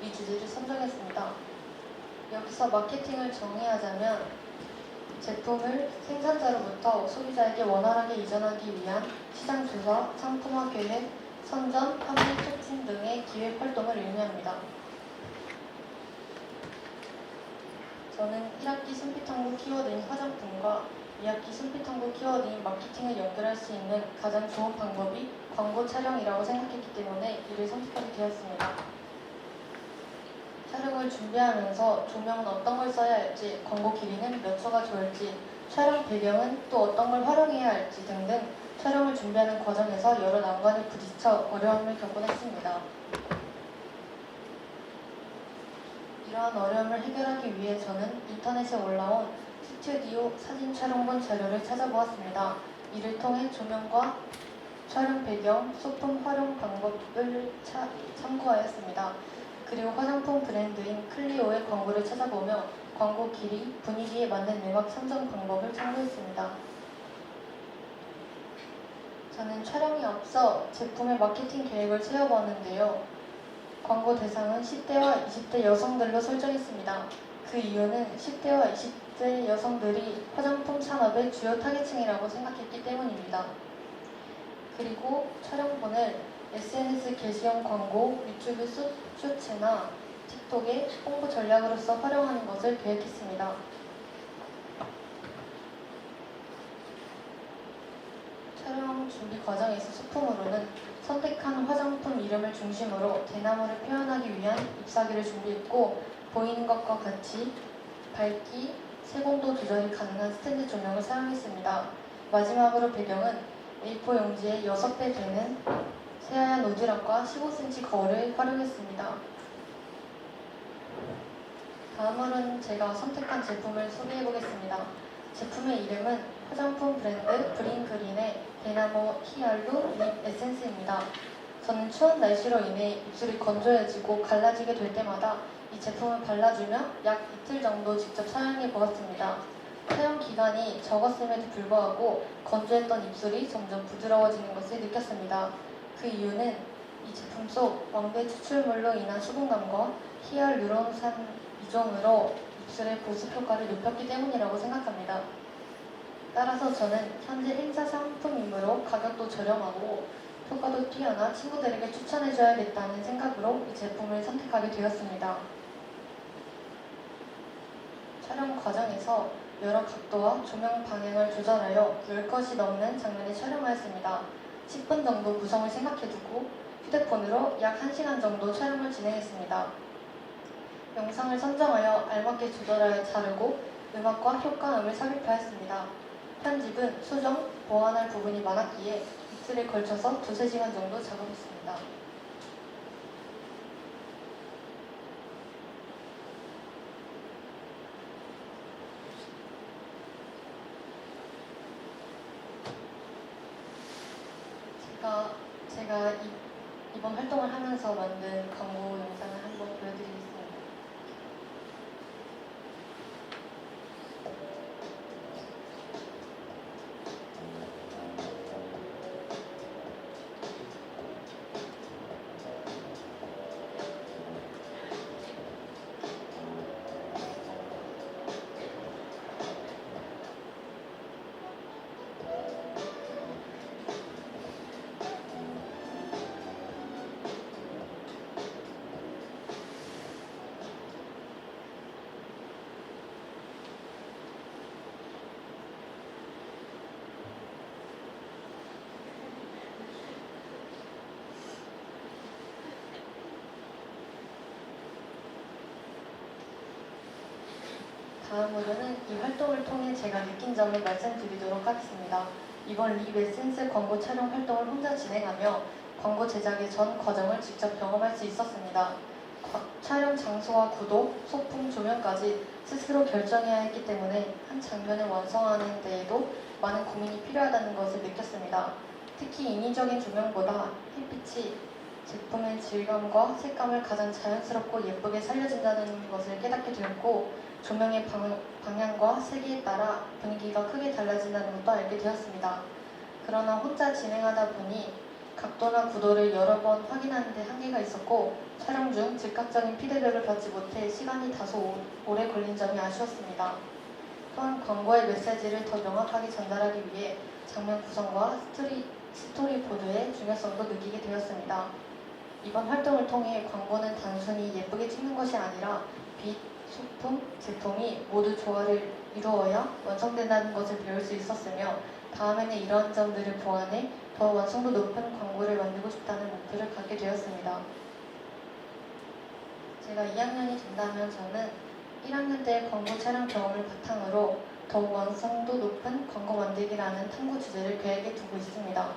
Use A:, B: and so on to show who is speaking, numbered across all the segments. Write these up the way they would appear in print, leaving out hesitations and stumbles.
A: 이 주제를 선정했습니다. 여기서 마케팅을 정의하자면 제품을 생산자로부터 소비자에게 원활하게 이전하기 위한 시장 조사, 상품화 계획, 선전, 판매 촉진 등의 기획 활동을 의미합니다. 저는 1학기 순피탐구 키워드인 화장품과 2학기 순피탐구 키워드인 마케팅을 연결할 수 있는 가장 좋은 방법이 광고 촬영이라고 생각했기 때문에 이를 선택하게 되었습니다. 촬영을 준비하면서 조명은 어떤 걸 써야 할지, 광고 길이는 몇 초가 좋을지, 촬영 배경은 또 어떤 걸 활용해야 할지 등등 촬영을 준비하는 과정에서 여러 난관에 부딪혀 어려움을 겪곤 했습니다. 이러한 어려움을 해결하기 위해 저는 인터넷에 올라온 스튜디오 사진 촬영본 자료를 찾아보았습니다. 이를 통해 조명과 촬영 배경, 소품 활용 방법을 참고하였습니다. 그리고 화장품 브랜드인 클리오의 광고를 찾아보며 광고 길이, 분위기에 맞는 음악 선정 방법을 참고했습니다. 저는 촬영에 앞서 제품의 마케팅 계획을 세워보았는데요. 광고 대상은 10대와 20대 여성들로 설정했습니다. 그 이유는 10대와 20대 여성들이 화장품 산업의 주요 타겟층이라고 생각했기 때문입니다. 그리고 촬영본을 SNS 게시용 광고, 유튜브 쇼츠나 틱톡의 홍보 전략으로서 활용하는 것을 계획했습니다. 촬영 준비 과정에서 소품으로는 선택한 화장품 이름을 중심으로 대나무를 표현하기 위한 잎사귀를 준비했고 보이는 것과 같이 밝기, 채공도 조절이 가능한 스탠드 조명을 사용했습니다. 마지막으로 배경은 A4 용지의 6배 되는 새하얀 우드락과 15cm 거울을 활용했습니다. 다음으로는 제가 선택한 제품을 소개해보겠습니다. 제품의 이름은 화장품 브랜드 브링그린의 대나무 히알루 립 에센스입니다. 저는 추운 날씨로 인해 입술이 건조해지고 갈라지게 될 때마다 이 제품을 발라주며 약 이틀 정도 직접 사용해 보았습니다. 사용 기간이 적었음에도 불구하고 건조했던 입술이 점점 부드러워지는 것을 느꼈습니다. 그 이유는 이 제품 속 왕배 추출물로 인한 수분감과 히알루론산 이종으로 입술의 보습 효과를 높였기 때문이라고 생각합니다. 따라서 저는 현재 행사 상품이므로 가격도 저렴하고 효과도 뛰어나 친구들에게 추천해줘야겠다는 생각으로 이 제품을 선택하게 되었습니다. 촬영 과정에서 여러 각도와 조명 방향을 조절하여 10컷이 넘는 장면을 촬영하였습니다. 10분 정도 구성을 생각해두고 휴대폰으로 약 1시간 정도 촬영을 진행했습니다. 영상을 선정하여 알맞게 조절하여 자르고 음악과 효과음을 삽입하였습니다. 편집은 수정, 보완할 부분이 많았기에 이틀에 걸쳐서 2~3시간 정도 작업했습니다. 제가 이번 활동을 하면서 만든 광고 영상을 한번 보여드리겠습니다. 다음으로는 이 활동을 통해 제가 느낀 점을 말씀드리도록 하겠습니다. 이번 립 에센스 광고 촬영 활동을 혼자 진행하며 광고 제작의 전 과정을 직접 경험할 수 있었습니다. 촬영 장소와 구도, 소품, 조명까지 스스로 결정해야 했기 때문에 한 장면을 완성하는 데에도 많은 고민이 필요하다는 것을 느꼈습니다. 특히 인위적인 조명보다 햇빛이 제품의 질감과 색감을 가장 자연스럽고 예쁘게 살려준다는 것을 깨닫게 되었고 조명의 방향과 세기에 따라 분위기가 크게 달라진다는 것도 알게 되었습니다. 그러나 혼자 진행하다 보니 각도나 구도를 여러 번 확인하는 데 한계가 있었고 촬영 중 즉각적인 피드백을 받지 못해 시간이 다소 오래 걸린 점이 아쉬웠습니다. 또한 광고의 메시지를 더 명확하게 전달하기 위해 장면 구성과 스토리보드의 중요성도 느끼게 되었습니다. 이번 활동을 통해 광고는 단순히 예쁘게 찍는 것이 아니라 빛, 소품, 제품이 모두 조화를 이루어야 완성된다는 것을 배울 수 있었으며 다음에는 이런 점들을 보완해 더 완성도 높은 광고를 만들고 싶다는 목표를 갖게 되었습니다. 제가 2학년이 된다면 저는 1학년 때 광고 촬영 경험을 바탕으로 더욱 완성도 높은 광고 만들기라는 탐구 주제를 계획에 두고 있습니다.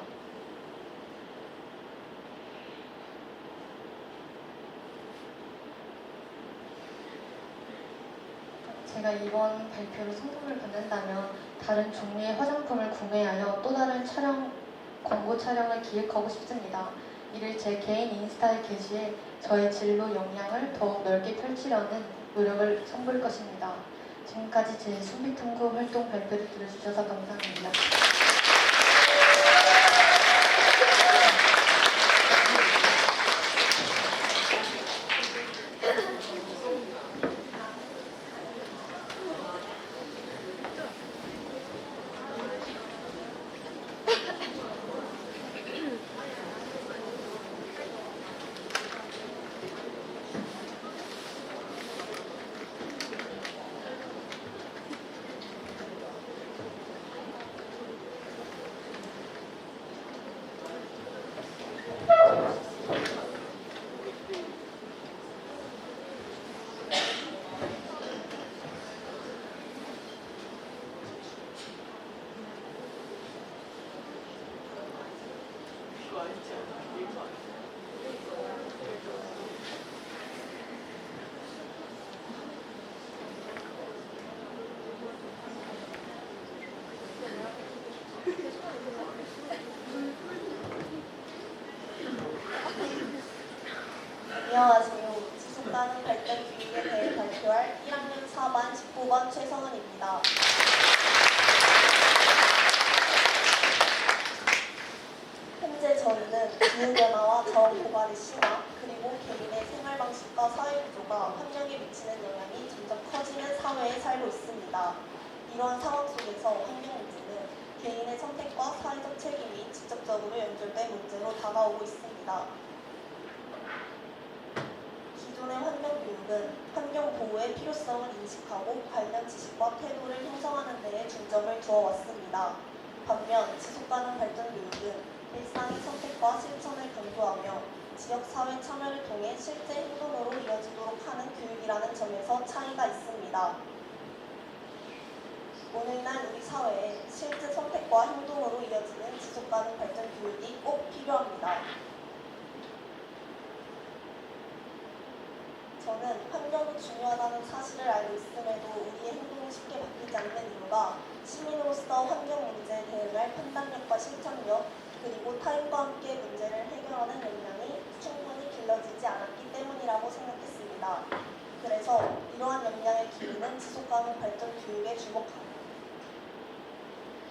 A: 제가 이번 발표로 상품을 받는다면 다른 종류의 화장품을 구매하여 또 다른 광고 촬영을 기획하고 싶습니다. 이를 제 개인 인스타에 게시해 저의 진로 역량을 더욱 넓게 펼치려는 노력을 선보일 것입니다. 지금까지 제 순비탐구 활동 발표를 들어주셔서 감사합니다.
B: 안녕하세요. 지속가능 발전 교육에 대해 발표할 1학년 4반 19번 최성은입니다. 현재 저희는 기후변화와 자원 고갈의 심화, 그리고 개인의 생활 방식과 사회 구조가 환경에 미치는 영향이 점점 커지는 사회에 살고 있습니다. 이러한 상황 속에서 환경 문제는 개인의 선택과 사회적 책임이 직접적으로 연결된 문제로 다가오고 있습니다. 기존의 환경교육은 환경보호의 필요성을 인식하고 관련 지식과 태도를 형성하는 데에 중점을 두어왔습니다. 반면 지속가능 발전교육은 일상의 선택과 실천을 강조하며 지역사회 참여를 통해 실제 행동으로 이어지도록 하는 교육이라는 점에서 차이가 있습니다. 오늘날 우리 사회에 실제 선택과 행동으로 이어지는 지속가능 발전교육이 꼭 필요합니다. 저는 환경이 중요하다는 사실을 알고 있음에도 우리의 행동이 쉽게 바뀌지 않는 이유가 시민으로서 환경 문제에 대응할 판단력과 실천력, 그리고 타인과 함께 문제를 해결하는 역량이 충분히 길러지지 않았기 때문이라고 생각했습니다. 그래서 이러한 역량을 기르는 지속가능 발전 교육에 주목합니다.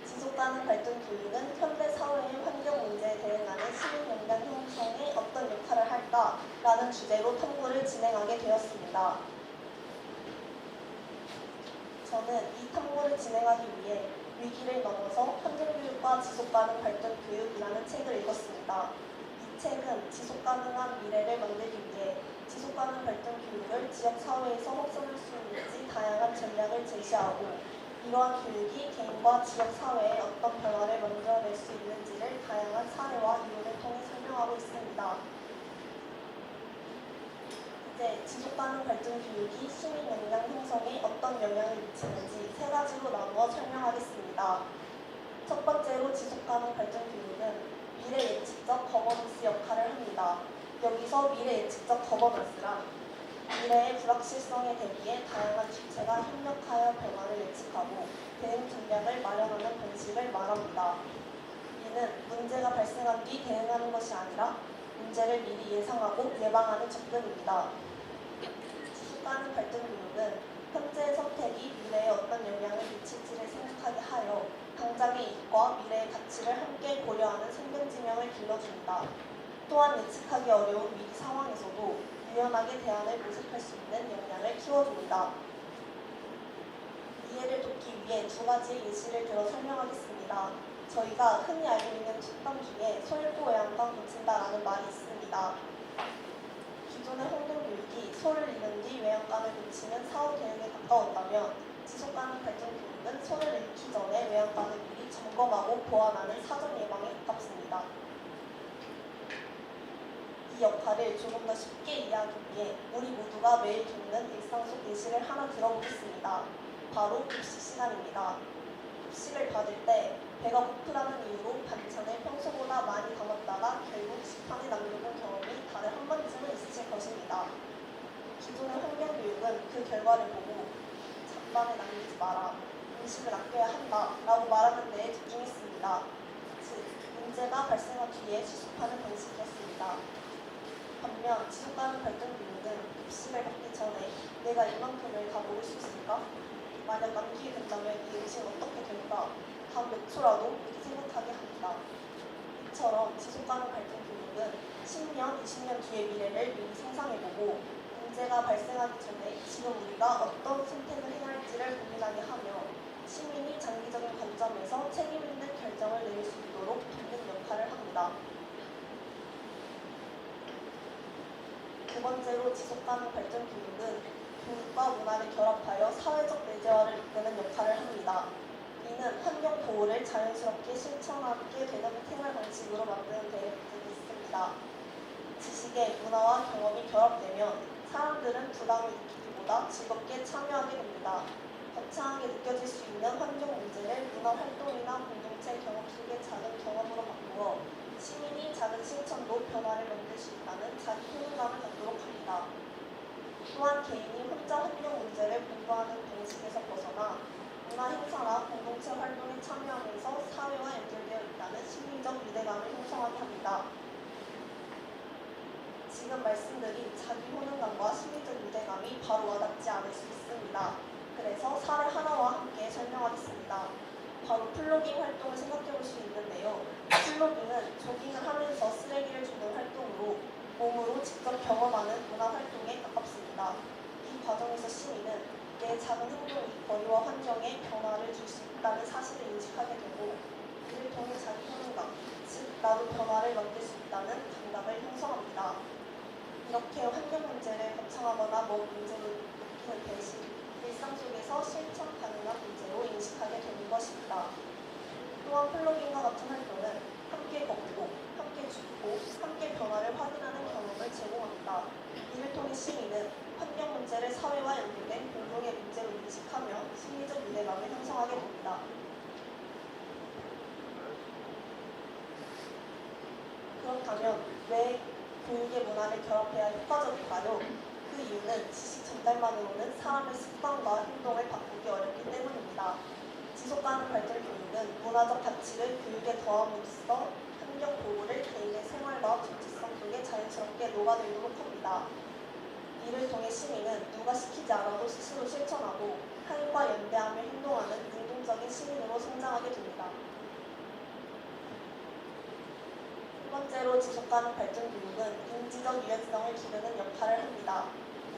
B: 지속가능 발전 교육은 현대 사회의 환경 문제에 대응하는 시민 역량 형성에 어떤 역할을 할까라는 주제로 탐구를 진행하게 되었습니다. 저는 이 탐구를 진행하기 위해 위기를 넘어서 환경교육과 지속가능 발전 교육이라는 책을 읽었습니다. 이 책은 지속가능한 미래를 만들기 위해 지속가능 발전 교육을 지역사회에서 확산할 수 있는지 다양한 전략을 제시하고 이러한 교육이 개인과 지역사회에 어떤 변화를 만들어낼 수 있는지를 다양한 사례와 이론을 통해 설명하고 있습니다. 이제 지속가능 발전 교육이 시민 역량 형성에 어떤 영향을 미치는지 세 가지로 나누어 설명하겠습니다. 첫 번째로 지속가능 발전 교육은 미래 예측적 거버넌스 역할을 합니다. 여기서 미래 예측적 거버넌스란 미래의 불확실성에 대비해 다양한 주체가 협력하여 변화를 예측하고 대응 전략을 마련하는 방식을 말합니다. 이는 문제가 발생한 뒤 대응하는 것이 아니라 문제를 미리 예상하고 예방하는 접근입니다. 지속가능 발전 교육은 현재의 선택이 미래에 어떤 영향을 미칠지를 생각하게 하여 당장의 이익과 미래의 가치를 함께 고려하는 성견지명을 길러줍니다. 또한 예측하기 어려운 위기 상황에서도 유연하게 대안을 모색할 수 있는 역량을 키워줍니다. 이해를 돕기 위해 두 가지의 예시를 들어 설명하겠습니다. 저희가 흔히 알고 있는 속담 중에 솔고 외양간 고친다라는 말이 있습니다. 기존의 환경교육이 소를 잃은 뒤 외양간을 고치는 사후 대응에 가까웠다면 지속가능 발전교육은 소를 잃기 전에 외양간을 미리 점검하고 보완하는 사전 예방에 가깝습니다. 이 역할을 조금 더 쉽게 이해하기 위해 우리 모두가 매일 겪는 일상 속 예시를 하나 들어보겠습니다. 바로 급식 시간입니다. 급식을 받을 때 배가 고프다는 이유로 반찬을 평소보다 많이 담았다가 결국 식판에 남겨본 경험이 다들 한 번쯤은 있으실 것입니다. 기존의 환경교육은 그 결과를 보고 잔반에 남기지 마라, 음식을 아껴야 한다 라고 말하는 데에 집중했습니다. 즉, 문제가 발생한 뒤에 수습하는 방식이었습니다. 반면 지속가능 발전교육은 급식을 받기 전에 내가 이만큼을 다 먹을 수 있을까? 만약 남기게 된다면 이 음식은 어떻게 될까? 다음 몇 초라도 이렇게 생각하게 합니다. 이처럼 지속가능 발전교육은 10년, 20년 뒤의 미래를 미리 상상해보고 문제가 발생하기 전에 지금 우리가 어떤 선택을 해야 할지를 고민하게 하며 시민이 장기적인 관점에서 책임 있는 결정을 내릴 수 있도록 돕는 역할을 합니다. 두 번째로 지속가능 발전교육은 교육과 문화를 결합하여 사회적 내재화를 이끄는 역할을 합니다. 이는 환경 보호를 자연스럽게 실천하게 되는 생활 방식으로 만드는 데 목적이 있습니다. 지식의 문화와 경험이 결합되면 사람들은 부담을 느끼기보다 즐겁게 참여하게 됩니다. 거창하게 느껴질 수 있는 환경 문제를 문화 활동이나 공동체 경험 속의 작은 경험으로 바꾸어 시민이 작은 실천도 변화를 만들 수 있다는 자기 효능감을 갖도록 합니다. 또한 개인이 혼자 환경 문제를 공부하는 방식에서 벗어나 문화 행사나 공동체 활동에 참여하면서 사회와 연결되어 있다는 심리적 유대감을 형성하게 합니다. 지금 말씀드린 자기 효능감과 심리적 유대감이 바로 와닿지 않을 수 있습니다. 그래서 사례 하나와 함께 설명하겠습니다. 바로 플로깅 활동을 생각해 볼 수 있는데요. 플로깅은 조깅을 하면서 쓰레기를 줍는 활동으로 몸으로 직접 경험하는 문화 활동에 가깝습니다. 이 과정에서 시민은 내 작은 행동이 거리와 환경에 변화를 줄 수 있다는 사실을 인식하게 되고 이를 통해 자기 효능감, 즉 나도 변화를 만들 수 있다는 감각을 형성합니다. 이렇게 환경 문제를 거창하거나 먼 문제로 느끼는 대신 일상 속에서 실천 가능한 문제로 인식하게 되는 것입니다. 또한 플로깅과 같은 활동은 함께 걷고, 함께 줍고, 함께 변화를 확인하는 경험을 제공합니다. 이를 통해 시민은 환경 문제를 사회와 연결된 공동의 문제로 인식하며 심리적 유대감을 형성하게 됩니다. 그렇다면 왜 교육의 문화를 결합해야 효과적일까요? 그 이유는 지식 전달만으로는 사람의 습관과 행동을 바꾸기 어렵기 때문입니다. 지속가능 발전 교육은 문화적 가치를 교육에 더함으로써 환경 보호를 개인의 생활과 정체성 속에 자연스럽게 녹아들도록 합니다. 이를 통해 시민은 누가 시키지 않아도 스스로 실천하고 타인과 연대하며 행동하는 능동적인 시민으로 성장하게 됩니다. 두 번째로 지속가능 발전 교육은 인지적 유연성을 기르는 역할을 합니다.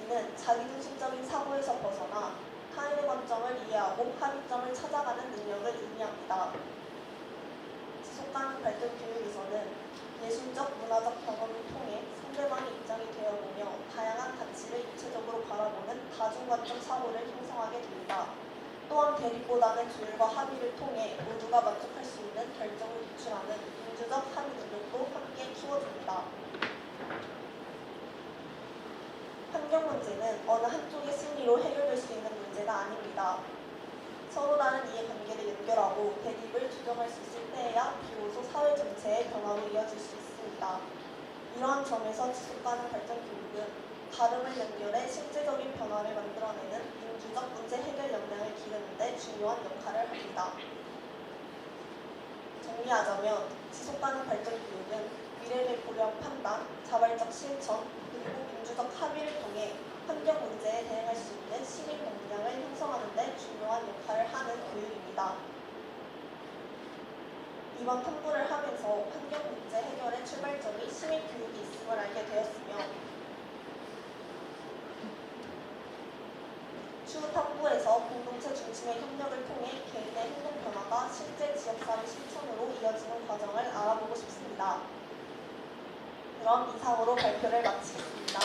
B: 이는 자기중심적인 사고에서 벗어나 타인의 관점을 이해하고 합의점을 찾아가는 능력을 의미합니다. 지속가능 발전 교육에서는 예술적, 문화적 경험을 통해 상대방의 입장이 되어보며 다양한 가치를 입체적으로 바라보는 다중관점 사고를 형성하게 됩니다. 또한 대립보다는 조율과 합의를 통해 모두가 만족할 수 있는 결정을 도출하는 민주적 합의 능력도 함께 키워줍니다. 환경 문제는 어느 한쪽의 승리로 해결될 수 있는 문제가 아닙니다. 서로 다른 이해관계를 연결하고 대립을 조정할 수 있을 때에야 비로소 사회 전체의 변화로 이어질 수 있습니다. 이러한 점에서 지속가능 발전 교육은 다름을 연결해 실제적인 변화를 만들어내는 민주적 문제 해결 역량을 기르는 데 중요한 역할을 합니다. 정리하자면 지속가능 발전 교육은 미래를 고려한 판단, 자발적 실천, 그리고 민주적 합의를 통해 환경 문제에 대응할 수 있는 시민 역량을 형성하는 데 중요한 역할을 하는 교육입니다. 이번 탐구를 하면서 환경 문제 해결의 출발점이 시민 교육이 있음을 알게 되었으며 추후 탐구에서 공동체 중심의 협력을 통해 개인의 행동 변화가 실제 지역사회 실천으로 이어지는 과정을 알아보고 싶습니다. 그럼 이상으로 발표를 마치겠습니다.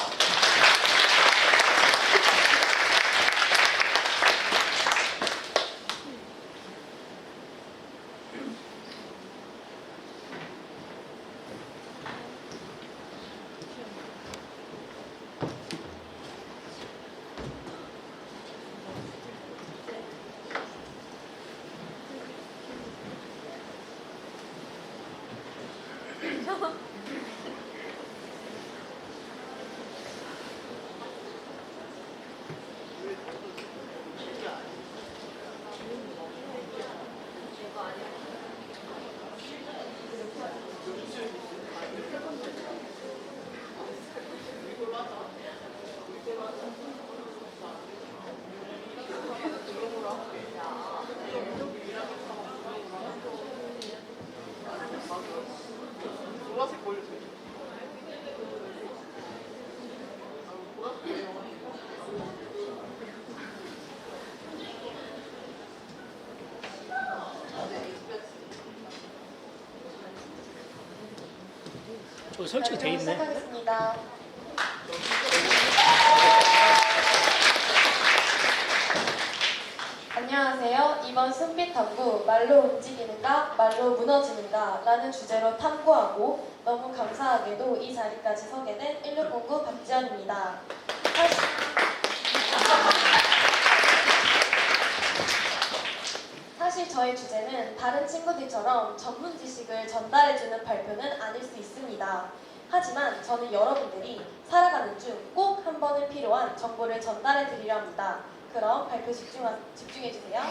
C: 설치가 돼 있네.
A: 시작하겠습니다. 안녕하세요. 이번 숲빛 탐구 말로 움직이는가 말로 무너지는가 라는 주제로 탐구하고 너무 감사하게도 이 자리까지 서게 된 1609 박지연입니다. 사실 저의 주제는 다른 친구들처럼 전문 지식을 전달해주는 발표는 아닐 수 있습니다. 하지만 저는 여러분들이 살아가는 중 꼭 한 번은 필요한 정보를 전달해드리려 합니다. 그럼 발표 집중해주세요.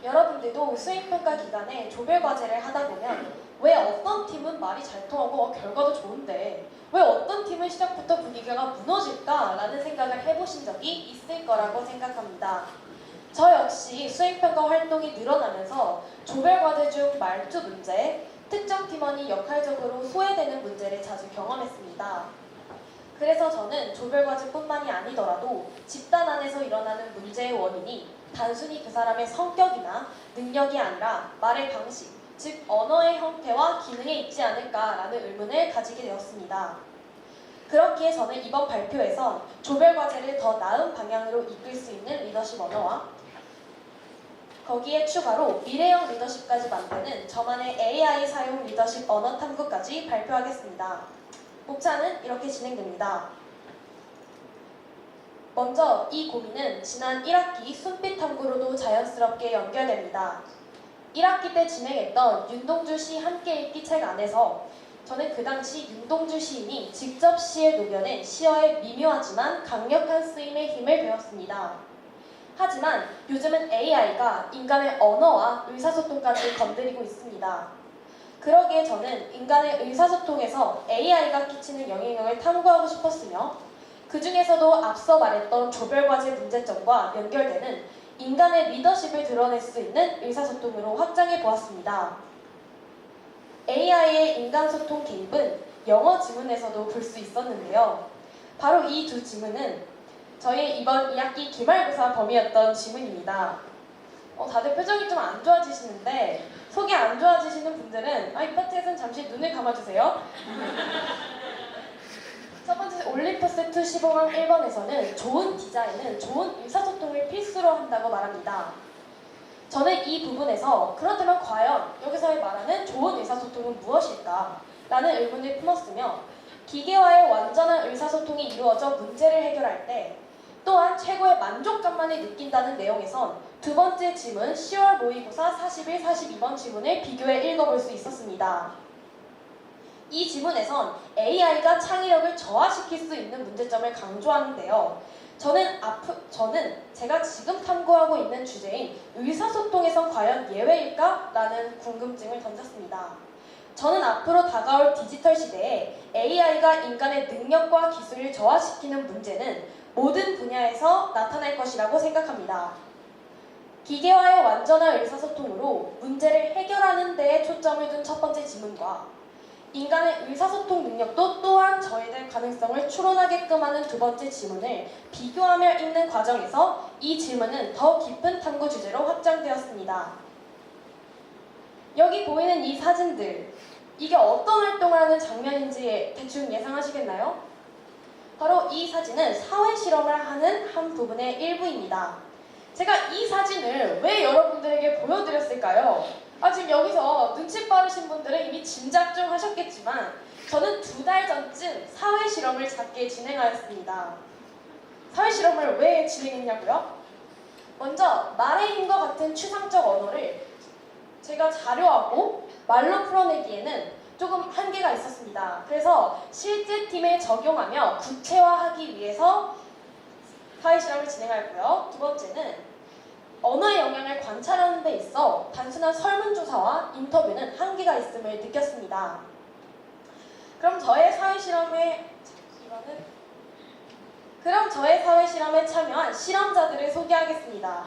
A: 여러분들도 수행평가 기간에 조별과제를 하다 보면 왜 어떤 팀은 말이 잘 통하고 결과도 좋은데 왜 어떤 팀은 시작부터 분위기가 무너질까라는 생각을 해보신 적이 있을 거라고 생각합니다. 저 역시 수행평가 활동이 늘어나면서 조별과제 중 말투 문제, 특정 팀원이 역할적으로 소외되는 문제를 자주 경험했습니다. 그래서 저는 조별과제뿐만이 아니더라도 집단 안에서 일어나는 문제의 원인이 단순히 그 사람의 성격이나 능력이 아니라 말의 방식, 즉 언어의 형태와 기능에 있지 않을까라는 의문을 가지게 되었습니다. 그렇기에 저는 이번 발표에서 조별과제를 더 나은 방향으로 이끌 수 있는 리더십 언어와 거기에 추가로 미래형 리더십까지 만드는 저만의 AI 사용 리더십 언어 탐구까지 발표하겠습니다. 목차는 이렇게 진행됩니다. 먼저 이 고민은 지난 1학기 숲빛 탐구로도 자연스럽게 연결됩니다. 1학기 때 진행했던 윤동주 시 함께 읽기 책 안에서 저는 그 당시 윤동주 시인이 직접 시에 녹여낸 시어의 미묘하지만 강력한 쓰임의 힘을 배웠습니다. 하지만 요즘은 AI가 인간의 언어와 의사소통까지 건드리고 있습니다. 그러기에 저는 인간의 의사소통에서 AI가 끼치는 영향력을 탐구하고 싶었으며 그 중에서도 앞서 말했던 조별과제 문제점과 연결되는 인간의 리더십을 드러낼 수 있는 의사소통으로 확장해 보았습니다. AI의 인간소통 개입은 영어 지문에서도 볼 수 있었는데요. 바로 이 두 지문은 저희 이번 2학기 기말고사 범위였던 지문입니다. 다들 표정이 좀 안 좋아지시는데 속이 안 좋아지시는 분들은 이 파트에서는 잠시 눈을 감아주세요. 첫 번째 올림푸스 2 15강 1번에서는 좋은 디자인은 좋은 의사소통을 필수로 한다고 말합니다. 저는 이 부분에서 그렇다면 과연 여기서 말하는 좋은 의사소통은 무엇일까? 라는 의문을 품었으며 기계와의 완전한 의사소통이 이루어져 문제를 해결할 때 또한 최고의 만족감만을 느낀다는 내용에선 두 번째 지문 10월 모의고사 41, 42번 지문을 비교해 읽어볼 수 있었습니다. 이 지문에선 AI가 창의력을 저하시킬 수 있는 문제점을 강조하는데요. 저는 제가 지금 탐구하고 있는 주제인 의사소통에선 과연 예외일까? 라는 궁금증을 던졌습니다. 저는 앞으로 다가올 디지털 시대에 AI가 인간의 능력과 기술을 저하시키는 문제는 모든 분야에서 나타날 것이라고 생각합니다.
C: 기계와의 완전한 의사소통으로 문제를 해결하는 데에 초점을 둔 첫 번째 지문과 인간의 의사소통 능력도 또한 저해될 가능성을 추론하게끔 하는 두 번째 지문을 비교하며 읽는 과정에서 이 질문은 더 깊은 탐구 주제로 확장되었습니다. 여기 보이는 이 사진들, 이게 어떤 활동을 하는 장면인지 대충 예상하시겠나요? 바로 이 사진은 사회 실험을 하는 한 부분의 일부입니다. 제가 이 사진을 왜 여러분들에게 보여드렸을까요? 지금 여기서 눈치 빠르신 분들은 이미 짐작 좀 하셨겠지만 저는 2달 전쯤 사회 실험을 작게 진행하였습니다. 사회 실험을 왜 진행했냐고요? 먼저 말의 힘과 같은 추상적 언어를 제가 자료하고 말로 풀어내기에는 조금 한계가 있었습니다. 그래서 실제 팀에 적용하며 구체화하기 위해서 사회 실험을 진행하였고요. 두 번째는 언어의 영향을 관찰하는 데 있어 단순한 설문조사와 인터뷰는 한계가 있음을 느꼈습니다. 그럼 저의 사회 실험에 참여한 실험자들을 소개하겠습니다.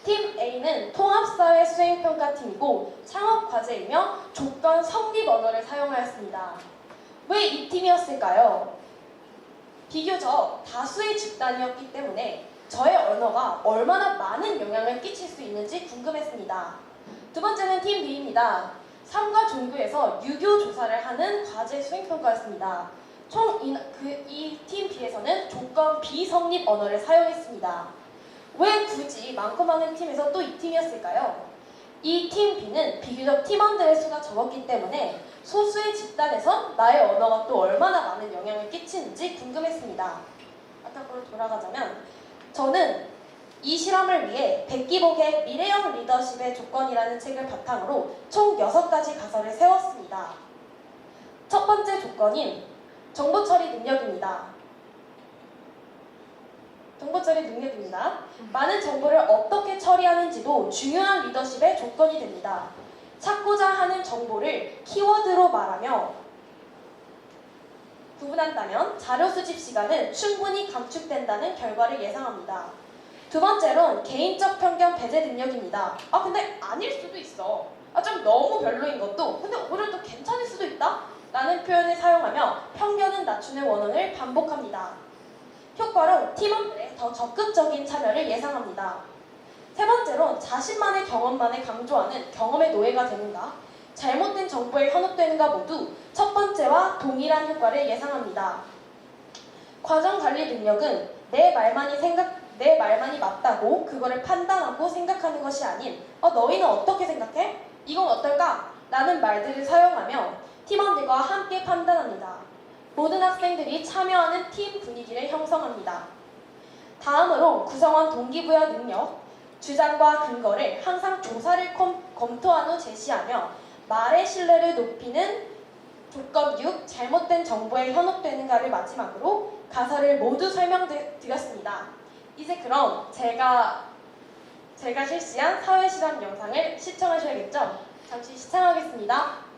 C: 팀 A는 통합사회 수행평가팀이고 창업과제이며 조건 성립 언어를 사용하였습니다. 왜 이 팀이었을까요? 비교적 다수의 집단이었기 때문에 저의 언어가 얼마나 많은 영향을 끼칠 수 있는지 궁금했습니다. 두 번째는 팀 B입니다. 삶과 종교에서 유교 조사를 하는 과제 수행평가였습니다. 총 이 팀 B에서는 조건 비성립 언어를 사용했습니다. 왜 굳이 많고 많은 팀에서 또 이 팀이었을까요? 이 팀 B는 비교적 팀원들의 수가 적었기 때문에 소수의 집단에선 나의 언어가 또 얼마나 많은 영향을 끼치는지 궁금했습니다. 아까 거로 돌아가자면 저는 이 실험을 위해 백기복의 미래형 리더십의 조건이라는 책을 바탕으로 총 6가지 가설을 세웠습니다. 첫 번째 조건인 정보 처리 능력입니다. 많은 정보를 어떻게 처리하는지도 중요한 리더십의 조건이 됩니다. 찾고자 하는 정보를 키워드로 말하며 구분한다면 자료 수집 시간은 충분히 감축된다는 결과를 예상합니다. 두 번째로는 개인적 편견 배제 능력입니다. 근데 아닐 수도 있어. 좀 너무 별로인 것도 근데 오히려 또 괜찮을 수도 있다? 라는 표현을 사용하며 편견은 낮추는 원언을 반복합니다. 효과로 팀원들의 더 적극적인 참여를 예상합니다. 세 번째로 자신만의 경험만을 강조하는 경험의 노예가 되는가, 잘못된 정보에 현혹되는가 모두 첫 번째와 동일한 효과를 예상합니다. 과정관리 능력은 내 말만이 맞다고 그거를 판단하고 생각하는 것이 아닌 너희는 어떻게 생각해? 이건 어떨까? 라는 말들을 사용하며 팀원들과 함께 판단합니다. 모든 학생들이 참여하는 팀 분위기를 형성합니다. 다음으로 구성원 동기부여 능력, 주장과 근거를 항상 조사를 검토한 후 제시하며 말의 신뢰를 높이는 조건 6, 잘못된 정보에 현혹되는가를 마지막으로 가설을 모두 설명드렸습니다. 이제 그럼 제가 실시한 사회실험 영상을 시청하셔야겠죠? 잠시 시청하겠습니다.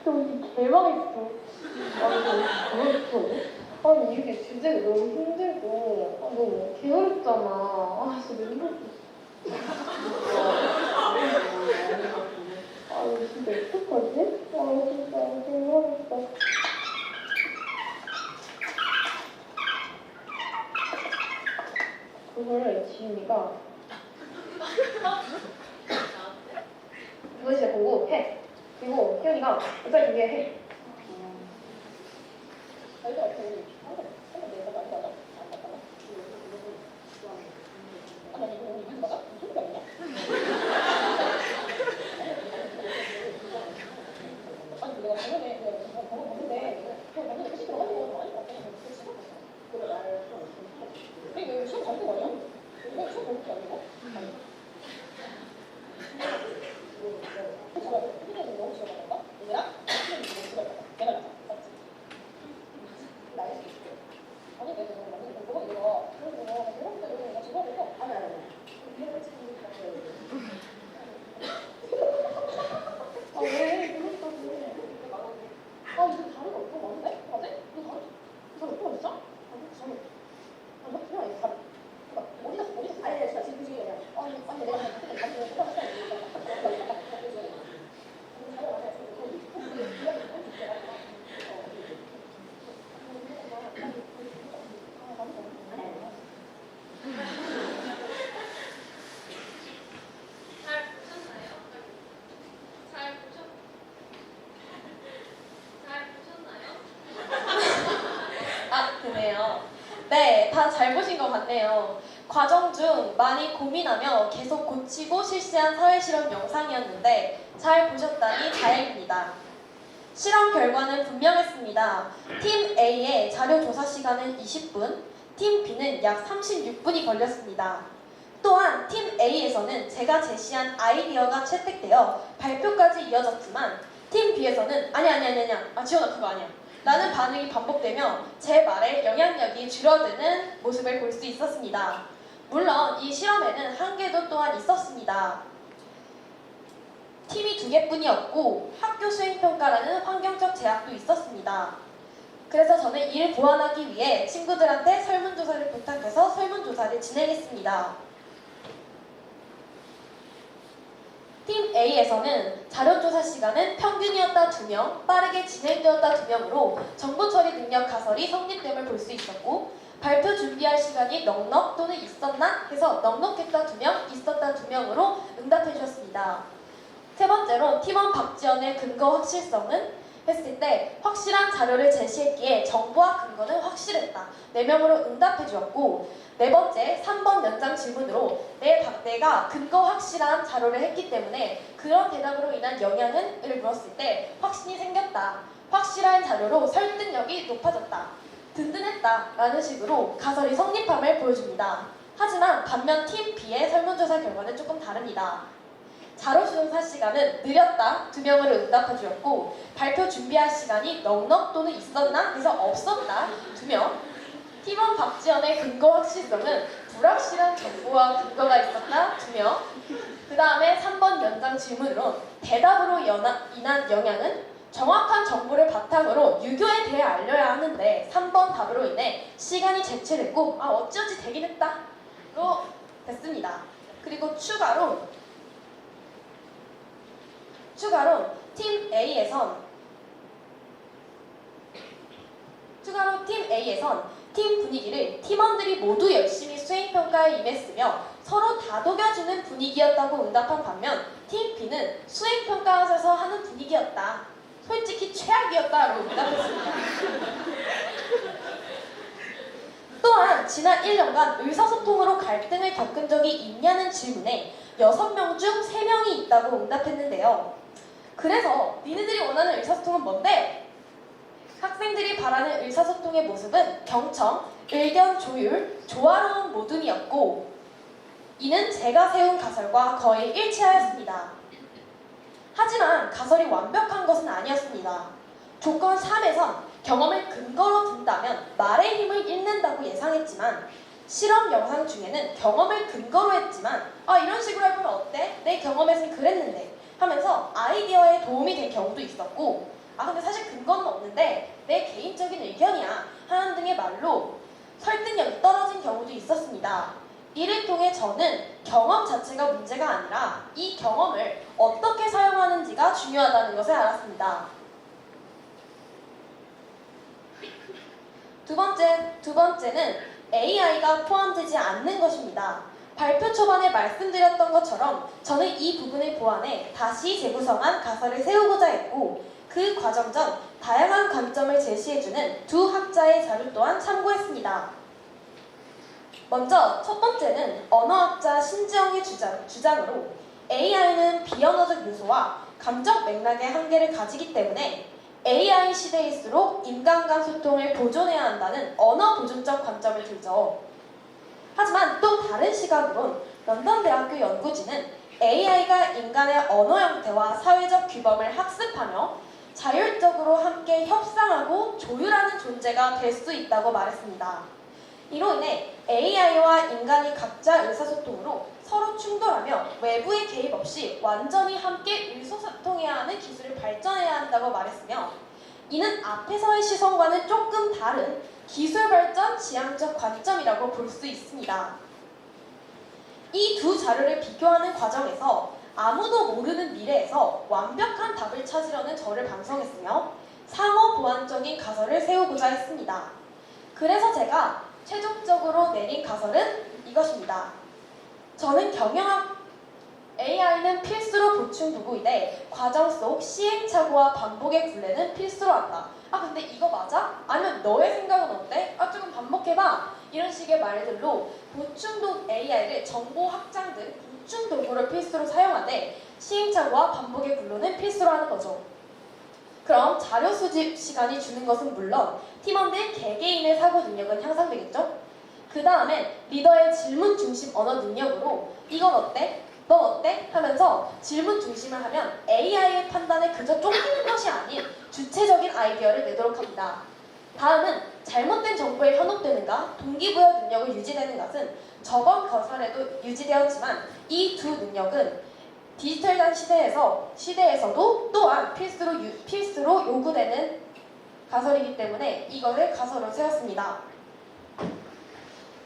A: 여기 대박있어. 아니 이게 주제가 너무 힘들고 너무 게으르잖아. 진짜 멤버 이거 진짜 어떡하지? 진짜 대박있어. 그거를 지윤이가 그거 진짜 보고 해. 그리고 태연이가 일단 위에 해.
C: 네, 다 잘 보신 것 같네요. 과정 중 많이 고민하며 계속 고치고 실시한 사회실험 영상이었는데 잘 보셨다니 다행입니다. 실험 결과는 분명했습니다. 팀 A의 자료 조사 시간은 20분, 팀 B는 약 36분이 걸렸습니다. 또한 팀 A에서는 제가 제시한 아이디어가 채택되어 발표까지 이어졌지만 팀 B에서는 아니야 지원아 그거 아니야 라는 반응이 반복되며 제 말에 영향력이 줄어드는 모습을 볼 수 있었습니다. 물론 이 실험에는 한계도 또한 있었습니다. 팀이 2개뿐이었고 학교 수행평가라는 환경적 제약도 있었습니다. 그래서 저는 이를 보완하기 위해 친구들한테 설문조사를 부탁해서 설문조사를 진행했습니다. 팀 A에서는 자료조사 시간은 평균이었다 2명, 빠르게 진행되었다 2명으로 정보 처리 능력 가설이 성립됨을 볼 수 있었고 발표 준비할 시간이 넉넉 또는 있었나 해서 넉넉했다 2명, 있었다 2명으로 응답해 주셨습니다. 세 번째로 팀원 박지연의 근거 확실성은 했을 때 확실한 자료를 제시했기에 정보와 근거는 확실했다. 4명으로 응답해 주었고 네 번째, 3번 연장 질문으로 내가 근거 확실한 자료를 했기 때문에 그런 대답으로 인한 영향은? 을 물었을 때 확신이 생겼다. 확실한 자료로 설득력이 높아졌다. 든든했다. 라는 식으로 가설이 성립함을 보여줍니다. 하지만 반면 팀 B의 설문조사 결과는 조금 다릅니다. 자료 조사 시간은 느렸다 2명으로 응답해 주었고 발표 준비할 시간이 넉넉 또는 있었나? 해서 없었다 2명. 팀원 박지연의 근거 확실성은 불확실한 정보와 근거가 있었다 2명. 그 다음에 3번 연장 질문으로 대답으로 인한 영향은 정확한 정보를 바탕으로 유교에 대해 알려야 하는데 3번 답으로 인해 시간이 제출했고 어찌어찌 되긴 했다 로 됐습니다. 그리고 추가로 팀 A에선 팀 분위기를 팀원들이 모두 열심히 수행평가에 임했으며 서로 다독여주는 분위기였다고 응답한 반면 팀 B는 수행평가에서 하는 분위기였다. 솔직히 최악이었다로 응답했습니다. 또한 지난 1년간 의사소통으로 갈등을 겪은 적이 있냐는 질문에 6명 중 3명이 있다고 응답했는데요. 그래서 니네들이 원하는 의사소통은 뭔데? 학생들이 바라는 의사소통의 모습은 경청, 의견 조율, 조화로운 모둠이었고 이는 제가 세운 가설과 거의 일치하였습니다. 하지만 가설이 완벽한 것은 아니었습니다. 조건 3에선 경험을 근거로 둔다면 말의 힘을 잃는다고 예상했지만 실험 영상 중에는 경험을 근거로 했지만 이런 식으로 해보면 어때? 내 경험에선 그랬는데 하면서 아이디어에 도움이 된 경우도 있었고 아 근데 사실 근거는 없는데 내 개인적인 의견이야 하는 등의 말로 설득력이 떨어진 경우도 있었습니다. 이를 통해 저는 경험 자체가 문제가 아니라 이 경험을 어떻게 사용하는지가 중요하다는 것을 알았습니다. 두 번째는 AI가 포함되지 않는 것입니다. 발표 초반에 말씀드렸던 것처럼 저는 이 부분을 보완해 다시 재구성한 가설을 세우고자 했고 그 과정 전 다양한 관점을 제시해주는 두 학자의 자료 또한 참고했습니다. 먼저 첫 번째는 언어학자 신지영의 주장으로 AI는 비언어적 요소와 감정 맥락의 한계를 가지기 때문에 AI 시대일수록 인간 간 소통을 보존해야 한다는 언어 보존적 관점을 들죠. 하지만 또 다른 시각으론 런던 대학교 연구진은 AI가 인간의 언어 형태와 사회적 규범을 학습하며 자율적으로 함께 협상하고 조율하는 존재가 될 수 있다고 말했습니다. 이로 인해 AI와 인간이 각자 의사소통으로 서로 충돌하며 외부의 개입 없이 완전히 함께 의사소통해야 하는 기술을 발전해야 한다고 말했으며 이는 앞에서의 시선과는 조금 다른 기술 발전 지향적 관점이라고 볼 수 있습니다. 이 두 자료를 비교하는 과정에서 아무도 모르는 미래에서 완벽한 답을 찾으려는 저를 방송했으며 상호 보완적인 가설을 세우고자 했습니다. 그래서 제가 최종적으로 내린 가설은 이것입니다. 저는 경영학 AI는 필수로 보충 도구이되 과정 속 시행착오와 반복의 굴레는 필수로 한다. 아 근데 이거 맞아? 아니면 너의 생각은 어때? 아 조금 반복해봐. 이런 식의 말들로 보충 AI를 정보 확장 등 보충 도구를 필수로 사용하되 시행착오와 반복의 굴레는 필수로 하는 거죠. 그럼 자료 수집 시간이 주는 것은 물론 팀원들 개개인의 사고 능력은 향상되겠죠? 그 다음엔 리더의 질문 중심 언어 능력으로 이건 어때? 넌 어때? 하면서 질문 중심을 하면 AI의 판단에 그저 쫓기는 것이 아닌 주체적인 아이디어를 내도록 합니다. 다음은 잘못된 정보에 현혹되는가 동기부여 능력을 유지되는 것은 저번 가설에도 유지되었지만 이 두 능력은 디지털 시대에서도 또한 필수로 요구되는 가설이기 때문에 이것을 가설로 세웠습니다.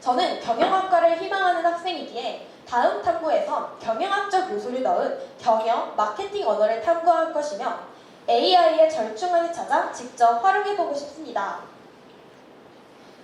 C: 저는 경영학과를 희망하는 학생이기에 다음 탐구에선 경영학적 요소를 넣은 경영, 마케팅 언어를 탐구할 것이며 AI의 절충안을 찾아 직접 활용해보고 싶습니다.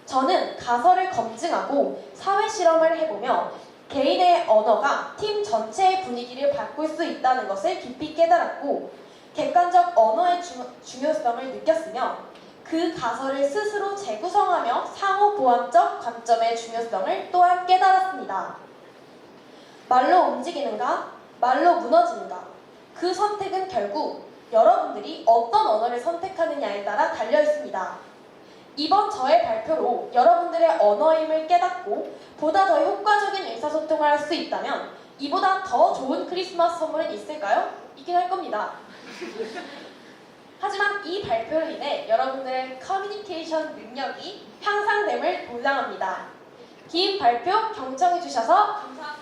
C: 저는 가설을 검증하고 사회 실험을 해보며 개인의 언어가 팀 전체의 분위기를 바꿀 수 있다는 것을 깊이 깨달았고 객관적 언어의 중요성을 느꼈으며 그 가설을 스스로 재구성하며 상호 보완적 관점의 중요성을 또한 깨달았습니다. 말로 움직이는가, 말로 무너지는가. 그 선택은 결국 여러분들이 어떤 언어를 선택하느냐에 따라 달려 있습니다. 이번 저의 발표로 여러분들의 언어의 힘을 깨닫고 보다 더 효과적인 의사소통을 할 수 있다면 이보다 더 좋은 크리스마스 선물은 있을까요? 있긴 할 겁니다. 하지만 이 발표로 인해 여러분들의 커뮤니케이션 능력이 향상됨을 보장합니다. 긴 발표 경청해주셔서 감사합니다.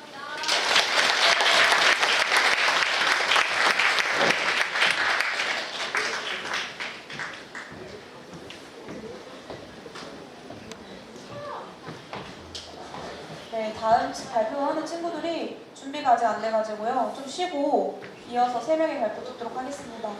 D: 네, 다음 발표하는 친구들이 준비가 아직 안 돼가지고요. 좀 쉬고 이어서 3명의 발표 듣도록 하겠습니다.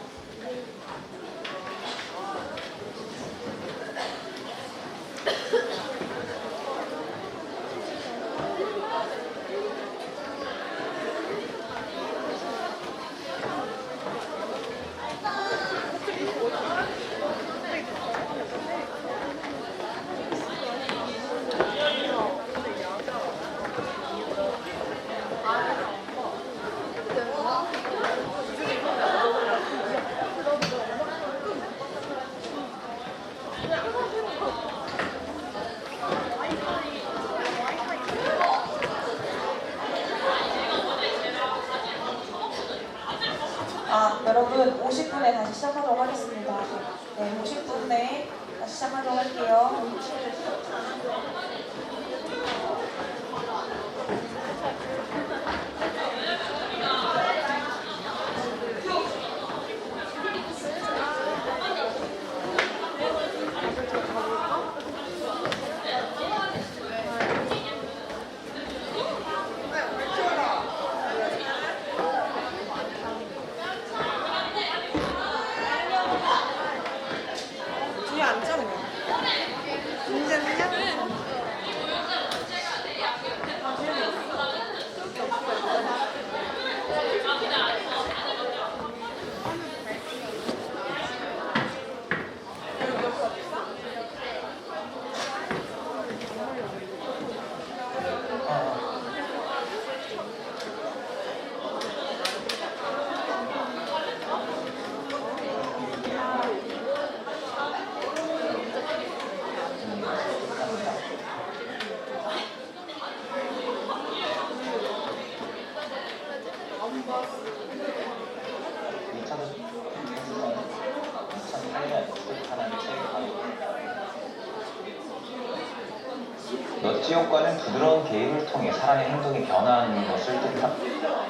D: 여러분 50분에 다시 시작하도록 하겠습니다. 네, 50분에 다시 시작하도록 할게요.
E: 넛지 효과는 부드러운 개입을 통해 사람의 행동이 변화하는 것을 뜻합니다.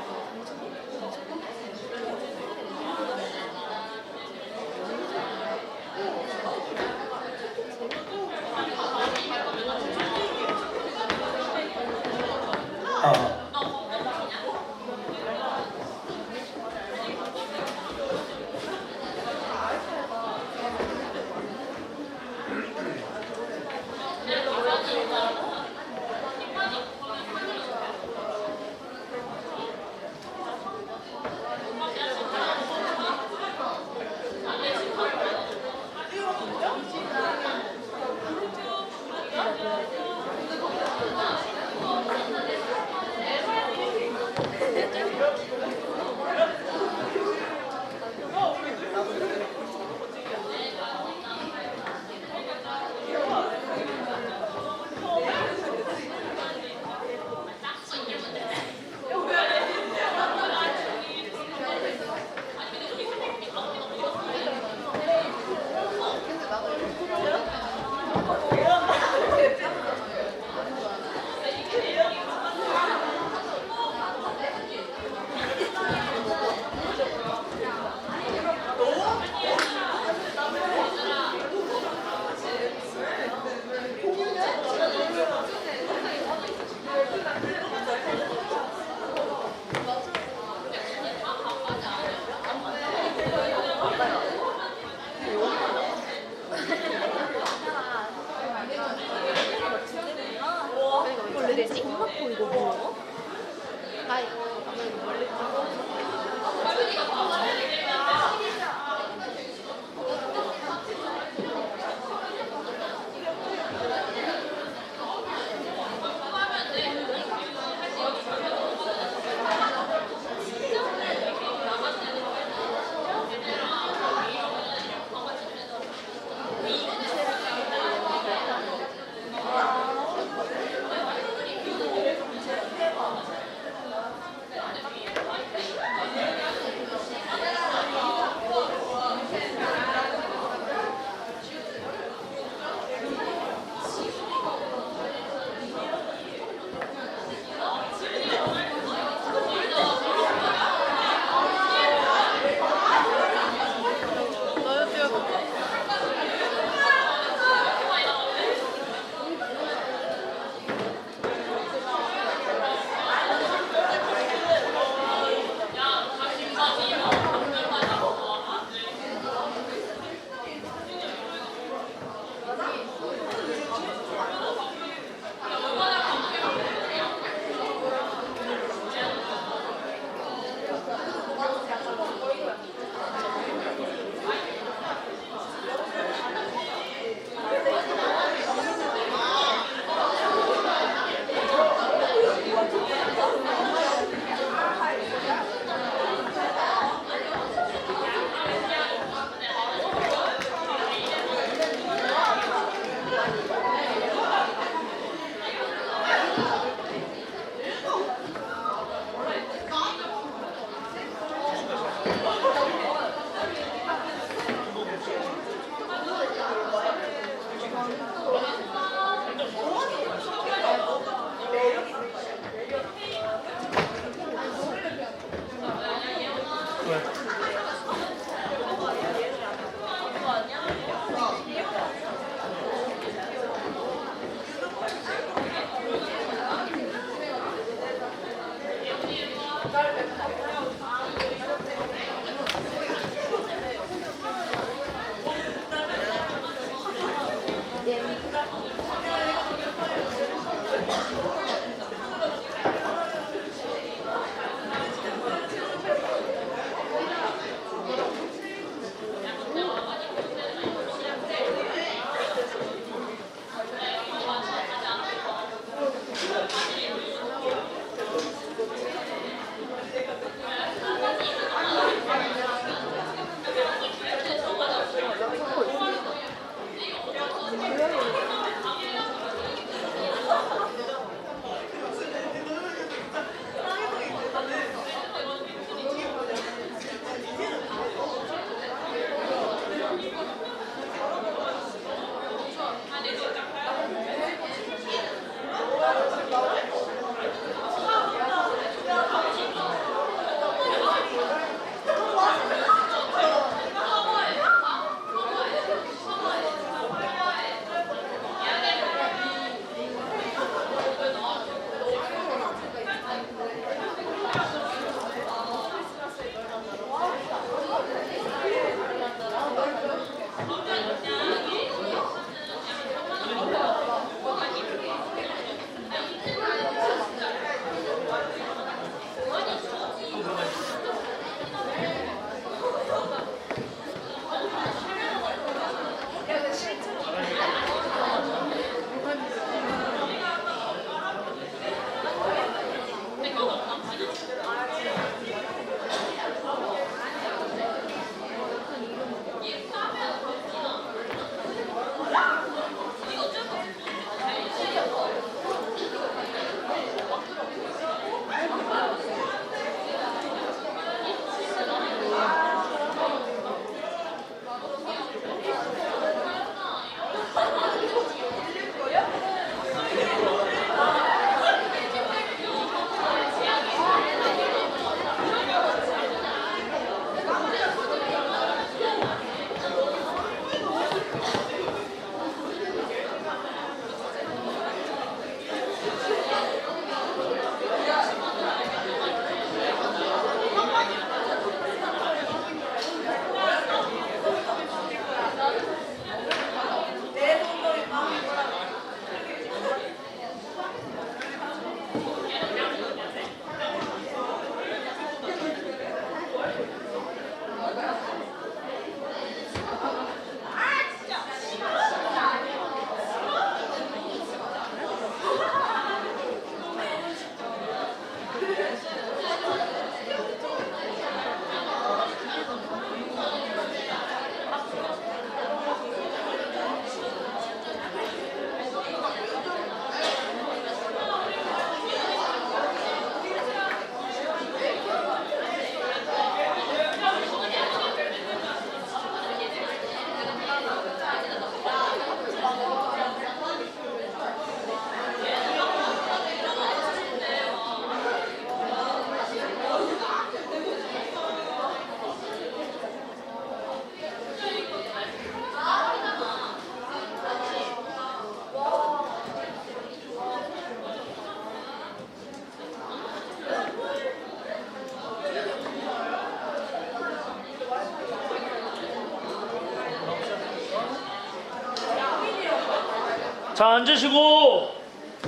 F: 자, 앉으시고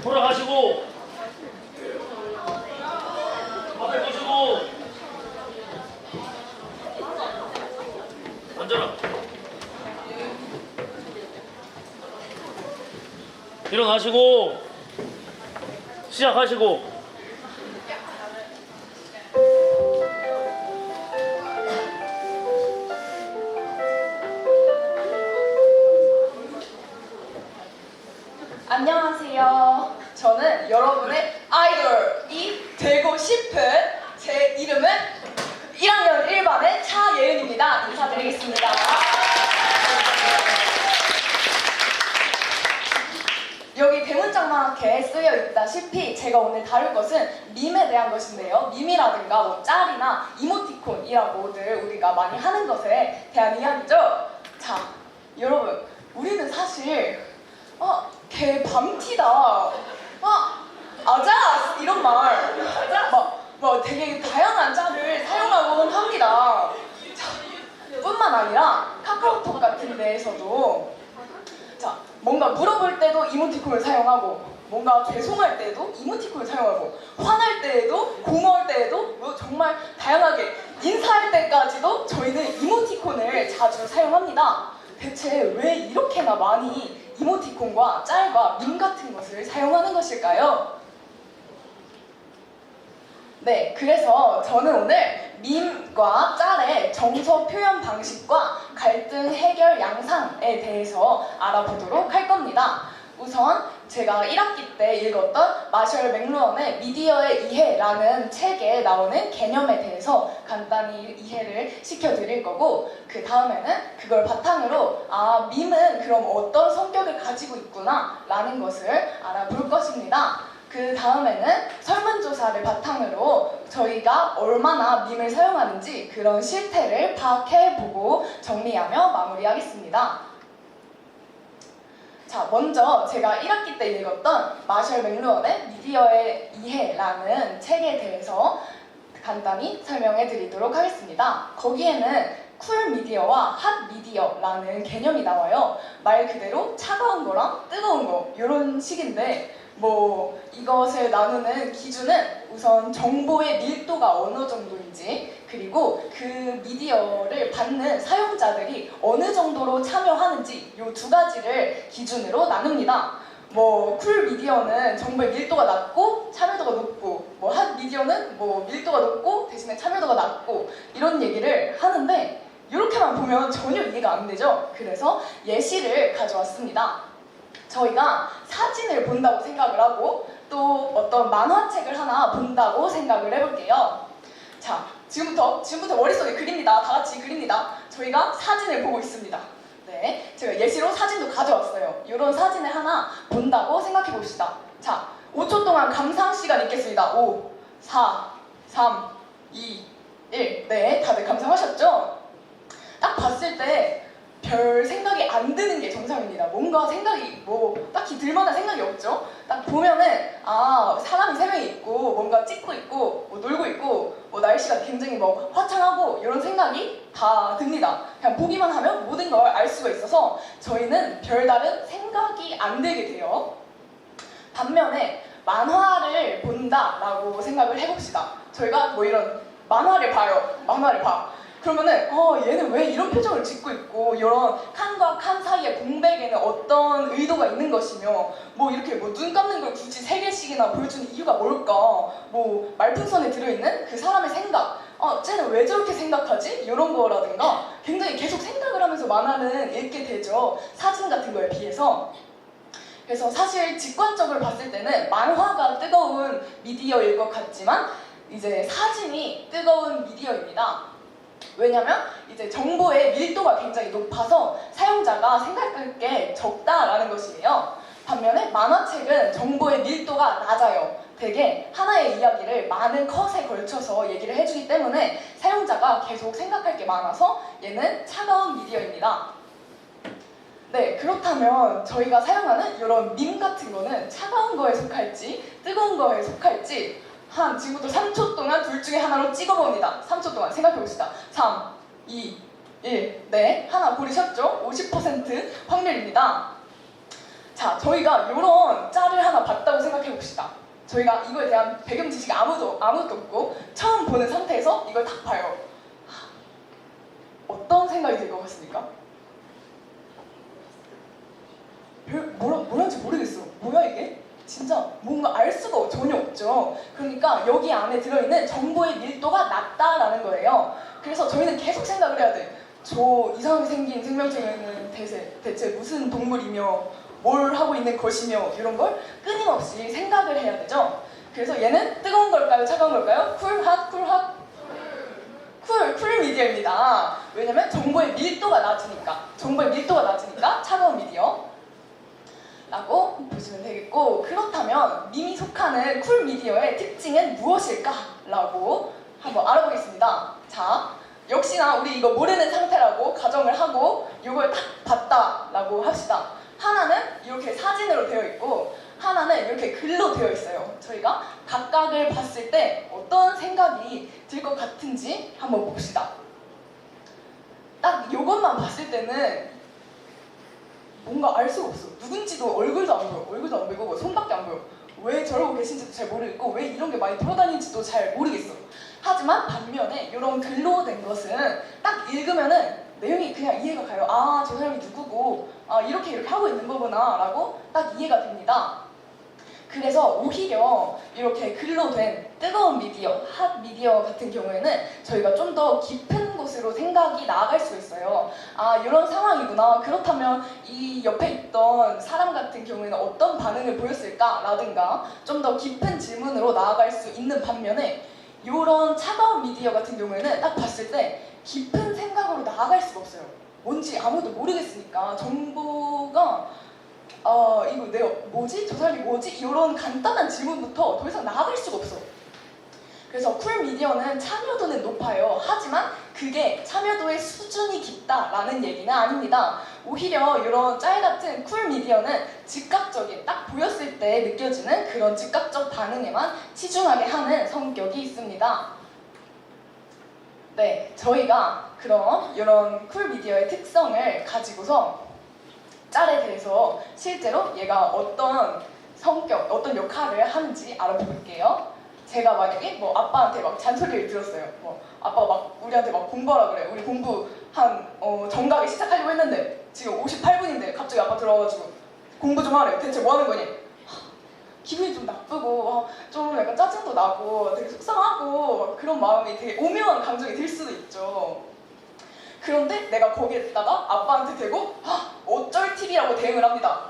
F: 돌아가시고 앞에 보시고 앉아라. 일어나시고 시작하시고.
C: 안녕하세요. 저는 여러분의 아이돌이 되고 싶은 제 이름은 1학년 1반의 차예은입니다. 인사드리겠습니다. 여기 대문짝만하게 쓰여 있다시피 제가 오늘 다룰 것은 밈에 대한 것인데요. 밈이라든가 뭐 짤이나 이모티콘이라고들 우리가 많이 하는 것에 대한 이야기죠. 자, 여러분, 우리는 사실 걔 밤티다. 아자 이런 말. 뭐 되게 다양한 짤을 사용하곤 합니다. 자, 뿐만 아니라 카카오톡 같은 데에서도 자, 뭔가 물어볼 때도 이모티콘을 사용하고, 뭔가 죄송할 때도 이모티콘을 사용하고, 화날 때에도, 고마울 때에도 뭐 정말 다양하게 인사할 때까지도 저희는 이모티콘을 자주 사용합니다. 대체 왜 이렇게나 많이 이모티콘과 짤과 밈 같은 것을 사용하는 것일까요? 네, 그래서 저는 오늘 밈과 짤의 정서 표현 방식과 갈등 해결 양상에 대해서 알아보도록 할 겁니다. 우선 제가 1학기 때 읽었던 마셜 맥루언의 미디어의 이해라는 책에 나오는 개념에 대해서 간단히 이해를 시켜드릴 거고, 그 다음에는 그걸 바탕으로 밈은 그럼 어떤 성격을 가지고 있구나 라는 것을 알아볼 것입니다. 그 다음에는 설문조사를 바탕으로 저희가 얼마나 밈을 사용하는지 그런 실태를 파악해보고 정리하며 마무리하겠습니다. 자, 먼저 제가 1학기 때 읽었던 마셜 맥루언의 미디어의 이해라는 책에 대해서 간단히 설명해 드리도록 하겠습니다. 거기에는 쿨 미디어와 핫 미디어라는 개념이 나와요. 말 그대로 차가운 거랑 뜨거운 거 이런 식인데, 뭐 이것을 나누는 기준은 우선 정보의 밀도가 어느 정도인지, 그리고 그 미디어를 받는 사용자들이 어느 정도로 참여하는지 이 두 가지를 기준으로 나눕니다. 뭐 쿨 미디어는 정보의 밀도가 낮고 참여도가 높고, 뭐 핫 미디어는 뭐 밀도가 높고 대신에 참여도가 낮고 이런 얘기를 하는데, 이렇게만 보면 전혀 이해가 안 되죠. 그래서 예시를 가져왔습니다. 저희가 사진을 본다고 생각을 하고 또 어떤 만화책을 하나 본다고 생각을 해볼게요. 자, 지금부터 머릿속에 그립니다. 다 같이 그립니다. 저희가 사진을 보고 있습니다. 네, 제가 예시로 사진도 가져왔어요. 이런 사진을 하나 본다고 생각해 봅시다. 자, 5초 동안 감상 시간 있겠습니다. 5, 4, 3, 2, 1. 네, 다들 감상하셨죠? 딱 봤을 때 별 생각이 안 드는 게 정상입니다. 뭔가 생각이 뭐 딱히 들만한 생각이 없죠. 딱 보면은 사람이 3명이 있고 뭔가 찍고 있고 뭐 놀고 있고 뭐 날씨가 굉장히 뭐 화창하고 이런 생각이 다 듭니다. 그냥 보기만 하면 모든 걸 알 수가 있어서 저희는 별다른 생각이 안 들게 돼요. 반면에 만화를 본다라고 생각을 해봅시다. 저희가 뭐 이런 만화를 봐. 그러면은 얘는 왜 이런 표정을 짓고 있고, 이런 칸과 칸 사이의 공백에는 어떤 의도가 있는 것이며, 뭐 이렇게 뭐 눈 감는 걸 굳이 3개씩이나 보여주는 이유가 뭘까, 뭐 말풍선에 들어있는 그 사람의 생각, 쟤는 왜 저렇게 생각하지? 이런 거라든가 굉장히 계속 생각을 하면서 만화는 읽게 되죠. 사진 같은 거에 비해서. 그래서 사실 직관적으로 봤을 때는 만화가 뜨거운 미디어일 것 같지만 이제 사진이 뜨거운 미디어입니다. 왜냐면 이제 정보의 밀도가 굉장히 높아서 사용자가 생각할 게 적다라는 것이에요. 반면에 만화책은 정보의 밀도가 낮아요. 되게 하나의 이야기를 많은 컷에 걸쳐서 얘기를 해주기 때문에 사용자가 계속 생각할 게 많아서 얘는 차가운 미디어입니다. 네, 그렇다면 저희가 사용하는 이런 밈 같은 거는 차가운 거에 속할지 뜨거운 거에 속할지 지금부터 3초 동안 둘 중에 하나로 찍어봅니다. 3초 동안 생각해봅시다. 3, 2, 1. 네, 하나 고르셨죠? 50% 확률입니다.
G: 자, 저희가 이런 짤을 하나 봤다고 생각해 봅시다. 저희가 이거에 대한 배경 지식이 아무도 없고 처음 보는 상태에서 이걸 딱 봐요. 어떤 생각이 들 것 같습니까? 뭐라는지 모르겠어. 뭐야 이게? 진짜 뭔가 알 수가 전혀 없죠. 그러니까 여기 안에 들어있는 정보의 밀도가 낮다라는 거예요. 그래서 저희는 계속 생각을 해야 돼. 저 이상하게 생긴 생명체는 대체 무슨 동물이며 뭘 하고 있는 것이며 이런 걸 끊임없이 생각을 해야 되죠. 그래서 얘는 뜨거운 걸까요? 차가운 걸까요? 쿨, 핫, 쿨, 핫? 쿨 미디어입니다. 왜냐면 정보의 밀도가 낮으니까. 정보의 밀도가 낮으니까 차가운 미디어 라고 보시면 되겠고, 그렇다면 밈이 속하는 쿨 미디어의 특징은 무엇일까? 라고 한번 알아보겠습니다. 자, 역시나 우리 이거 모르는 상태라고 가정을 하고 이걸 딱 봤다라고 합시다. 하나는 이렇게 사진으로 되어 있고 하나는 이렇게 글로 되어 있어요. 저희가 각각을 봤을 때 어떤 생각이 들 것 같은지 한번 봅시다. 딱 이것만 봤을 때는 뭔가 알 수가 없어. 누군지도 얼굴도 안 보여. 얼굴도 안 보이고 손밖에 안 보여. 왜 저러고 계신지도 잘 모르겠고 왜 이런 게 많이 돌아다니는지도 잘 모르겠어. 하지만 반면에 이런 글로 된 것은 딱 읽으면은 내용이 그냥 이해가 가요. 아, 저 사람이 누구고 아, 이렇게 하고 있는 거구나 라고 딱 이해가 됩니다. 그래서 오히려 이렇게 글로 된 뜨거운 미디어, 핫 미디어 같은 경우에는 저희가 좀 더 깊은 곳으로 생각이 나아갈 수 있어요. 아, 이런 상황이구나. 그렇다면 이 옆에 있던 사람 같은 경우에는 어떤 반응을 보였을까라든가 좀 더 깊은 질문으로 나아갈 수 있는 반면에 이런 차가운 미디어 같은 경우에는 딱 봤을 때 깊은 생각으로 나아갈 수가 없어요. 뭔지 아무도 모르겠으니까 정보가 이거 내가 뭐지? 저 사람이 뭐지? 이런 간단한 질문부터 더 이상 나아갈 수가 없어. 그래서 쿨 미디어는 참여도는 높아요. 하지만 그게 참여도의 수준이 깊다라는 얘기는 아닙니다. 오히려 이런 짤 같은 쿨 미디어는 즉각적인, 딱 보였을 때 느껴지는 그런 즉각적 반응에만 치중하게 하는 성격이 있습니다. 네, 저희가 그럼 이런 쿨 미디어의 특성을 가지고서 짤에 대해서 실제로 얘가 어떤 성격, 어떤 역할을 하는지 알아볼게요. 제가 만약에 뭐 아빠한테 막 잔소리를 들었어요. 뭐 아빠가 막 우리한테 막 공부하라 그래. 우리 공부 한 정각에 시작하려고 했는데 지금 58분인데 갑자기 아빠 들어와가지고 공부 좀 하래. 대체 뭐 하는 거니? 기분이 좀 나쁘고 좀 약간 짜증도 나고 되게 속상하고 그런 마음이 되게 오묘한 감정이 들 수도 있죠. 그런데 내가 거기에다가 아빠한테 대고 어쩔 TV라고 대응을 합니다.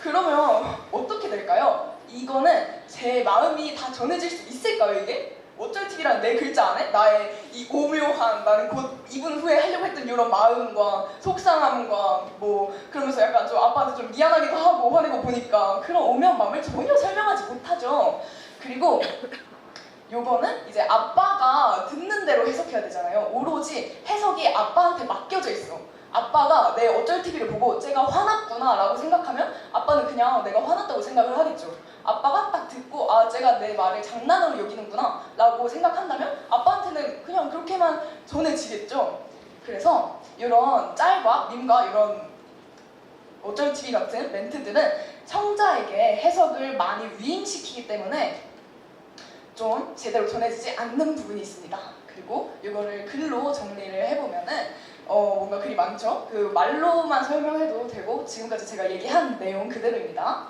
G: 그러면 어떻게 될까요? 이거는 제 마음이 다 전해질 수 있을까요, 이게? 어쩔 TV라는 내 글자 안에 나의 이 오묘한, 나는 곧 2분 후에 하려고 했던 이런 마음과 속상함과 뭐 그러면서 약간 좀 아빠한테 좀 미안하기도 하고 화내고 보니까 그런 오묘한 마음을 전혀 설명하지 못하죠. 그리고 요거는 이제 아빠가 듣는 대로 해석해야 되잖아요. 오로지 해석이 아빠한테 맡겨져 있어. 아빠가 내 어쩔 TV를 보고 쟤가 화났구나 라고 생각하면 아빠는 그냥 내가 화났다고 생각을 하겠죠. 아빠가 딱 듣고 쟤가 내 말을 장난으로 여기는구나 라고 생각한다면 아빠한테는 그냥 그렇게만 전해지겠죠. 그래서 이런 짤과 밈과 이런 어쩔 TV 같은 멘트들은 청자에게 해석을 많이 위임시키기 때문에 좀 제대로 전해지지 않는 부분이 있습니다. 그리고 이거를 글로 정리를 해보면은 뭔가 글이 많죠? 그 말로만 설명해도 되고 지금까지 제가 얘기한 내용 그대로입니다.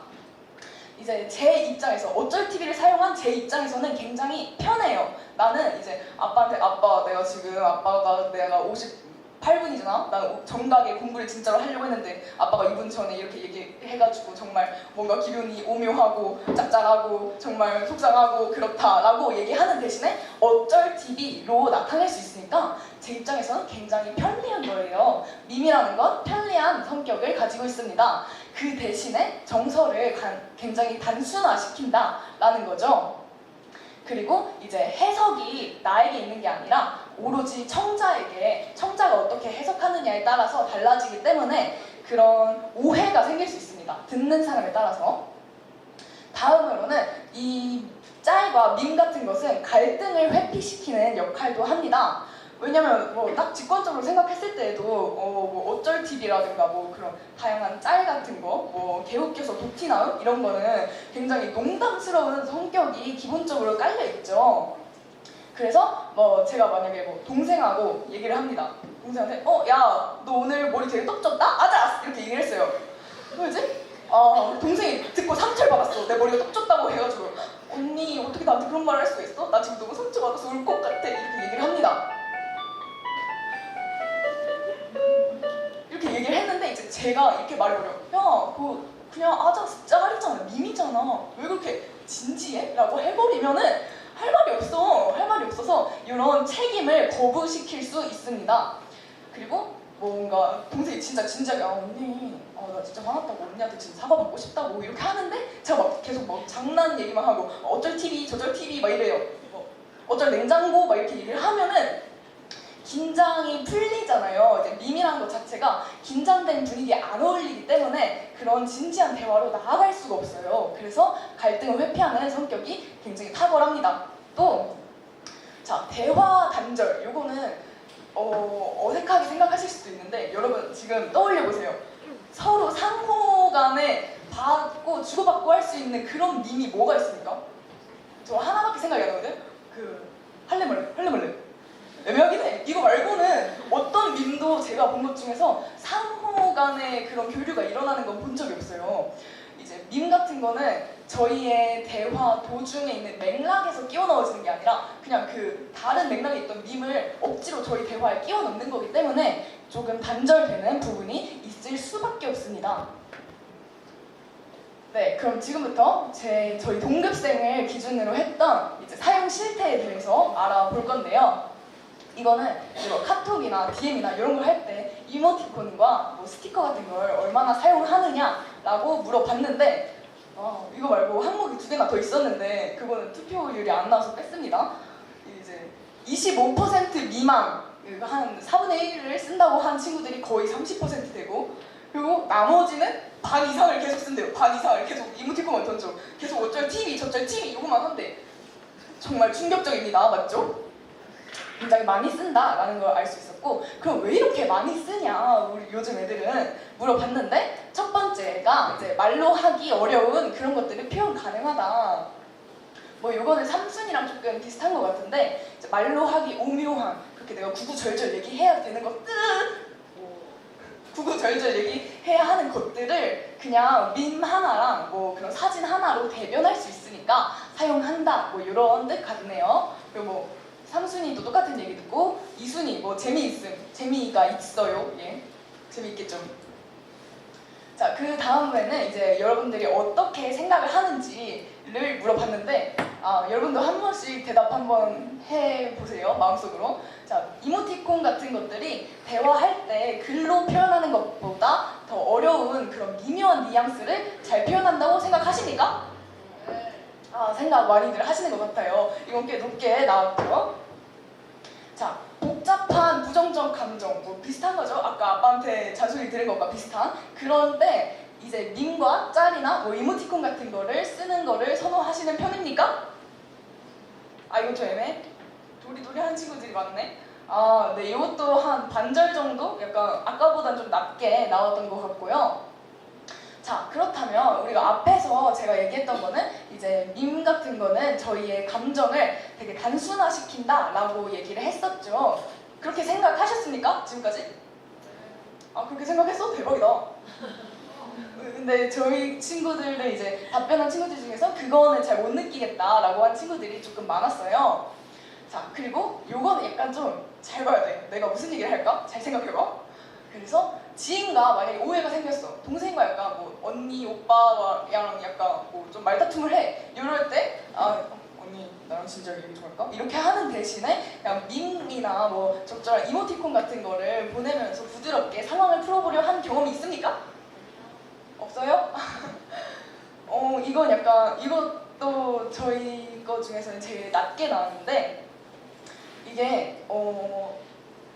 G: 이제 제 입장에서 어쩔 TV를 사용한 제 입장에서는 굉장히 편해요. 나는 이제 아빠한테 아빠 내가 지금 아빠가 내가 58분이잖아? 나는 정각에 공부를 진짜로 하려고 했는데 아빠가 2분 전에 이렇게 얘기해가지고 정말 뭔가 기분이 오묘하고 짭짤하고 정말 속상하고 그렇다라고 얘기하는 대신에 어쩔 TV로 나타낼 수 있으니까 제 입장에서는 굉장히 편리한 거예요. 밈이라는 건 편리한 성격을 가지고 있습니다. 그 대신에 정서를 굉장히 단순화시킨다라는 거죠. 그리고 이제 해석이 나에게 있는 게 아니라 오로지 청자가 어떻게 해석하느냐에 따라서 달라지기 때문에 그런 오해가 생길 수 있습니다. 듣는 사람에 따라서. 다음으로는 이 짤과 밈 같은 것은 갈등을 회피시키는 역할도 합니다. 왜냐면 뭐 딱 직관적으로 생각했을 때에도 뭐 어쩔 TV라든가 뭐 그런 다양한 짤 같은 거, 뭐 개웃겨서 도티나움 이런 거는 굉장히 농담스러운 성격이 기본적으로 깔려 있죠. 그래서 뭐 제가 만약에 뭐 동생하고 얘기를 합니다. 동생한테 야, 너 오늘 머리 되게 떡졌다? 아자! 이렇게 얘기를 했어요. 왜지? 동생이 듣고 상처를 받았어. 내 머리가 떡졌다고 해가지고 언니 어떻게 나한테 그런 말을 할 수가 있어? 나 지금 너무 상처받아서 울 것 같아. 이렇게 얘기를 합니다. 이렇게 얘기를 했는데 이제 제가 이렇게 말해버려. 야, 그냥 아자 짤이잖아. 밈이잖아. 왜 그렇게 진지해? 라고 해버리면은 할 말이 없어. 할 말이 없어서 이런 책임을 거부시킬 수 있습니다. 그리고 뭔가 동생이 진짜 진지하게 언니 나 진짜 화났다고 언니한테 지금 사과받고 싶다고 이렇게 하는데 제가 막 계속 막 장난 얘기만 하고 어쩔 TV 저쩔 TV 막 이래요. 어쩔 냉장고 막 이렇게 얘기를 하면은 긴장이 풀리잖아요. 이제 밈이라는 것 자체가 긴장된 분위기에 안 어울리기 때문에 그런 진지한 대화로 나아갈 수가 없어요. 그래서 갈등을 회피하는 성격이 굉장히 탁월합니다. 또 자, 대화 단절 요거는 어색하게 생각하실 수도 있는데 여러분 지금 떠올려 보세요. 서로 상호 간에 받고 주고받고 할 수 있는 그런 밈이 뭐가 있습니까? 저 하나밖에 생각이 안 나거든요. 할래멀래 애매하긴 해. 이거 말고는 어떤 밈도 제가 본 것 중에서 상호 간의 그런 교류가 일어나는 건 본 적이 없어요. 이제 밈 같은 거는 저희의 대화 도중에 있는 맥락에서 끼워 넣어지는 게 아니라 그냥 그 다른 맥락에 있던 มี่을 억지로 저희 대화에 끼워 넣는 거기 때문에 조금 단절되는 부분이 있을 수밖에 없습니다. 네, 그럼 지금부터 저희 동급생을 기준으로 했던 이제 사용 실태에 대해서 알아볼 건데요. 이거는 뭐 카톡이나 DM이나 이런 걸 할 때 이모티콘과 뭐 스티커 같은 걸 얼마나 사용하느냐라고 물어봤는데 이거 말고 항목이 2개나 더 있었는데 그거는 투표율이 안 나와서 뺐습니다. 이제 25% 미만 한 4분의 1을 쓴다고 한 친구들이 거의 30% 되고 그리고 나머지는 반 이상을 계속 쓴대요. 반 이상을 계속 이모티콘만 던져. 계속 어쩔 TV 저쩔 TV 이거만 한대. 정말 충격적입니다. 맞죠? 굉장히 많이 쓴다라는 걸 알 수 있었고 그럼 왜 이렇게 많이 쓰냐 우리 요즘 애들은 물어봤는데 첫 번째가 이제 말로 하기 어려운 그런 것들을 표현 가능하다. 뭐 이거는 삼순이랑 조금 비슷한 것 같은데 이제 말로 하기 오묘한 그렇게 내가 구구절절 얘기해야 되는 것들 구구절절 얘기해야 하는 것들을 그냥 밈 하나랑 뭐 그런 사진 하나로 대변할 수 있으니까 사용한다 뭐 이런 듯 같네요. 그리고 뭐 3순위도 똑같은 얘기 듣고 2순위 뭐 재미가 있어요. 예, 재미있겠죠. 자, 그 다음에는 이제 여러분들이 어떻게 생각을 하는지를 물어봤는데 여러분도 한 번씩 대답 한번 해보세요. 마음속으로. 자, 이모티콘 같은 것들이 대화할 때 글로 표현하는 것보다 더 어려운 그런 미묘한 뉘앙스를 잘 표현한다고 생각하십니까? 생각 많이들 하시는 것 같아요. 이건 꽤 높게 나왔고요. 자, 복잡한 부정적 감정 뭐 비슷한 거죠. 아까 아빠한테 잔소리 들은 것과 비슷한. 그런데 이제 밈과 짤이나 뭐 이모티콘 같은 거를 쓰는 거를 선호하시는 편입니까? 이거 좀 애매해. 도리도리 하는 친구들이 많네. 네, 이것도 한 반절 정도? 약간 아까보단 좀 낮게 나왔던 것 같고요. 자, 그렇다면 우리가 앞에서 제가 얘기했던 거는 이제 밈 같은 거는 저희의 감정을 되게 단순화시킨다 라고 얘기를 했었죠. 그렇게 생각하셨습니까? 지금까지? 그렇게 생각했어? 대박이다. 근데 저희 친구들은 이제 답변한 친구들 중에서 그거는 잘 못 느끼겠다 라고 한 친구들이 조금 많았어요. 자, 그리고 요거는 약간 좀 잘 봐야 돼. 내가 무슨 얘기를 할까? 잘 생각해봐. 그래서 지인과 만약에 오해가 생겼어. 동생과 약간 뭐 언니, 오빠랑 약간 뭐 좀 말다툼을 해. 이럴 때 언니 나랑 진짜 얘기 좀 할까? 이렇게 하는 대신에 그냥 밈이나 뭐 적절한 이모티콘 같은 거를 보내면서 부드럽게 상황을 풀어보려 한 경험이 있습니까? 없어요? 이건 약간 이것도 저희 거 중에서는 제일 낮게 나왔는데 이게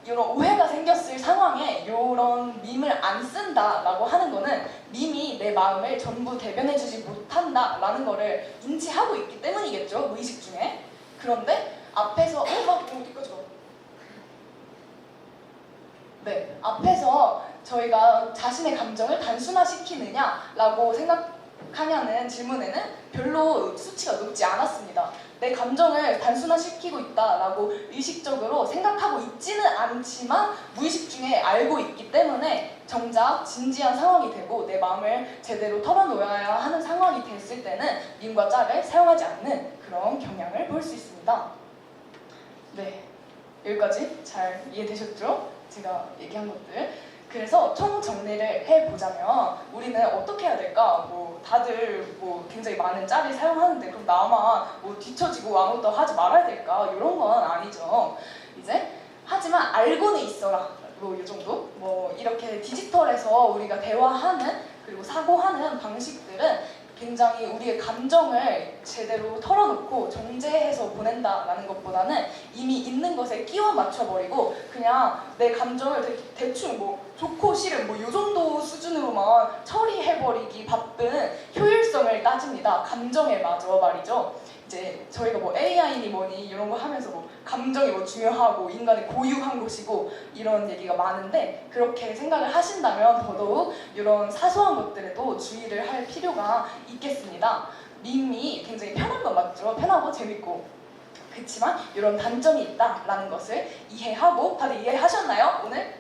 G: 이런 오해가 생겼을 상황에 이런 밈을 안 쓴다라고 하는 거는 밈이 내 마음을 전부 대변해주지 못한다라는 거를 인지하고 있기 때문이겠죠. 무의식 중에. 그런데 앞에서 어디까지 가? 앞에서 저희가 자신의 감정을 단순화시키느냐라고 생각하냐는 질문에는 별로 수치가 높지 않았습니다. 내 감정을 단순화시키고 있다라고 의식적으로 생각하고 있지는 않지만 무의식 중에 알고 있기 때문에 정작 진지한 상황이 되고 내 마음을 제대로 털어놓아야 하는 상황이 됐을 때는 밈과 짤을 사용하지 않는 그런 경향을 볼 수 있습니다. 네, 여기까지 잘 이해되셨죠? 제가 얘기한 것들. 그래서 총 정리를 해보자면 우리는 어떻게 해야 될까? 뭐 다들 뭐 굉장히 많은 짤을 사용하는데 그럼 나만 뭐 뒤처지고 아무것도 하지 말아야 될까? 이런 건 아니죠. 이제 하지만 알고는 있어라. 뭐 이 정도? 뭐 이렇게 디지털에서 우리가 대화하는 그리고 사고하는 방식들은 굉장히 우리의 감정을 제대로 털어놓고 정제해서 보낸다라는 것보다는 이미 있는 것에 끼워 맞춰버리고 그냥 내 감정을 대충 뭐 좋고 싫은 뭐 이 정도 수준으로만 처리해버리기 바쁜 효율성을 따집니다. 감정에 마저 말이죠. 이제 저희가 뭐 AI니 뭐니 이런 거 하면서 뭐 감정이 뭐 중요하고 인간의 고유한 것이고 이런 얘기가 많은데 그렇게 생각을 하신다면 더더욱 이런 사소한 것들에도 주의를 할 필요가 있겠습니다. 밈이 굉장히 편한 건 맞죠? 편하고 재밌고 그렇지만 이런 단점이 있다라는 것을 이해하고 다들 이해하셨나요? 오늘?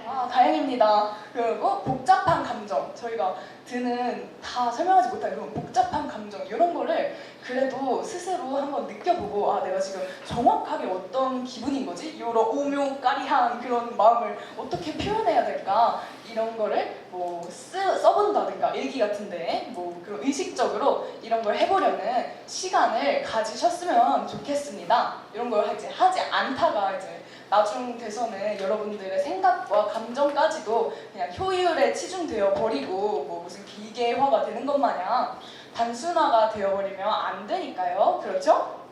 G: 아, 다행입니다. 그리고 복잡한 감정, 저희가 드는 다 설명하지 못한 그런 복잡한 감정 이런 거를 그래도 스스로 한번 느껴보고 아 내가 지금 정확하게 어떤 기분인 거지? 이런 오묘까리한 그런 마음을 어떻게 표현해야 될까? 이런 거를 뭐 써본다든가 일기 같은데 뭐 그런 의식적으로 이런 걸 해보려는 시간을 가지셨으면 좋겠습니다. 이런 걸 이제 하지 않다가 이제 나중 돼서는 여러분들의 생각과 감정까지도 그냥 효율에 치중되어 버리고 뭐 무슨 기계화가 되는 것 마냥 단순화가 되어버리면 안 되니까요. 그렇죠?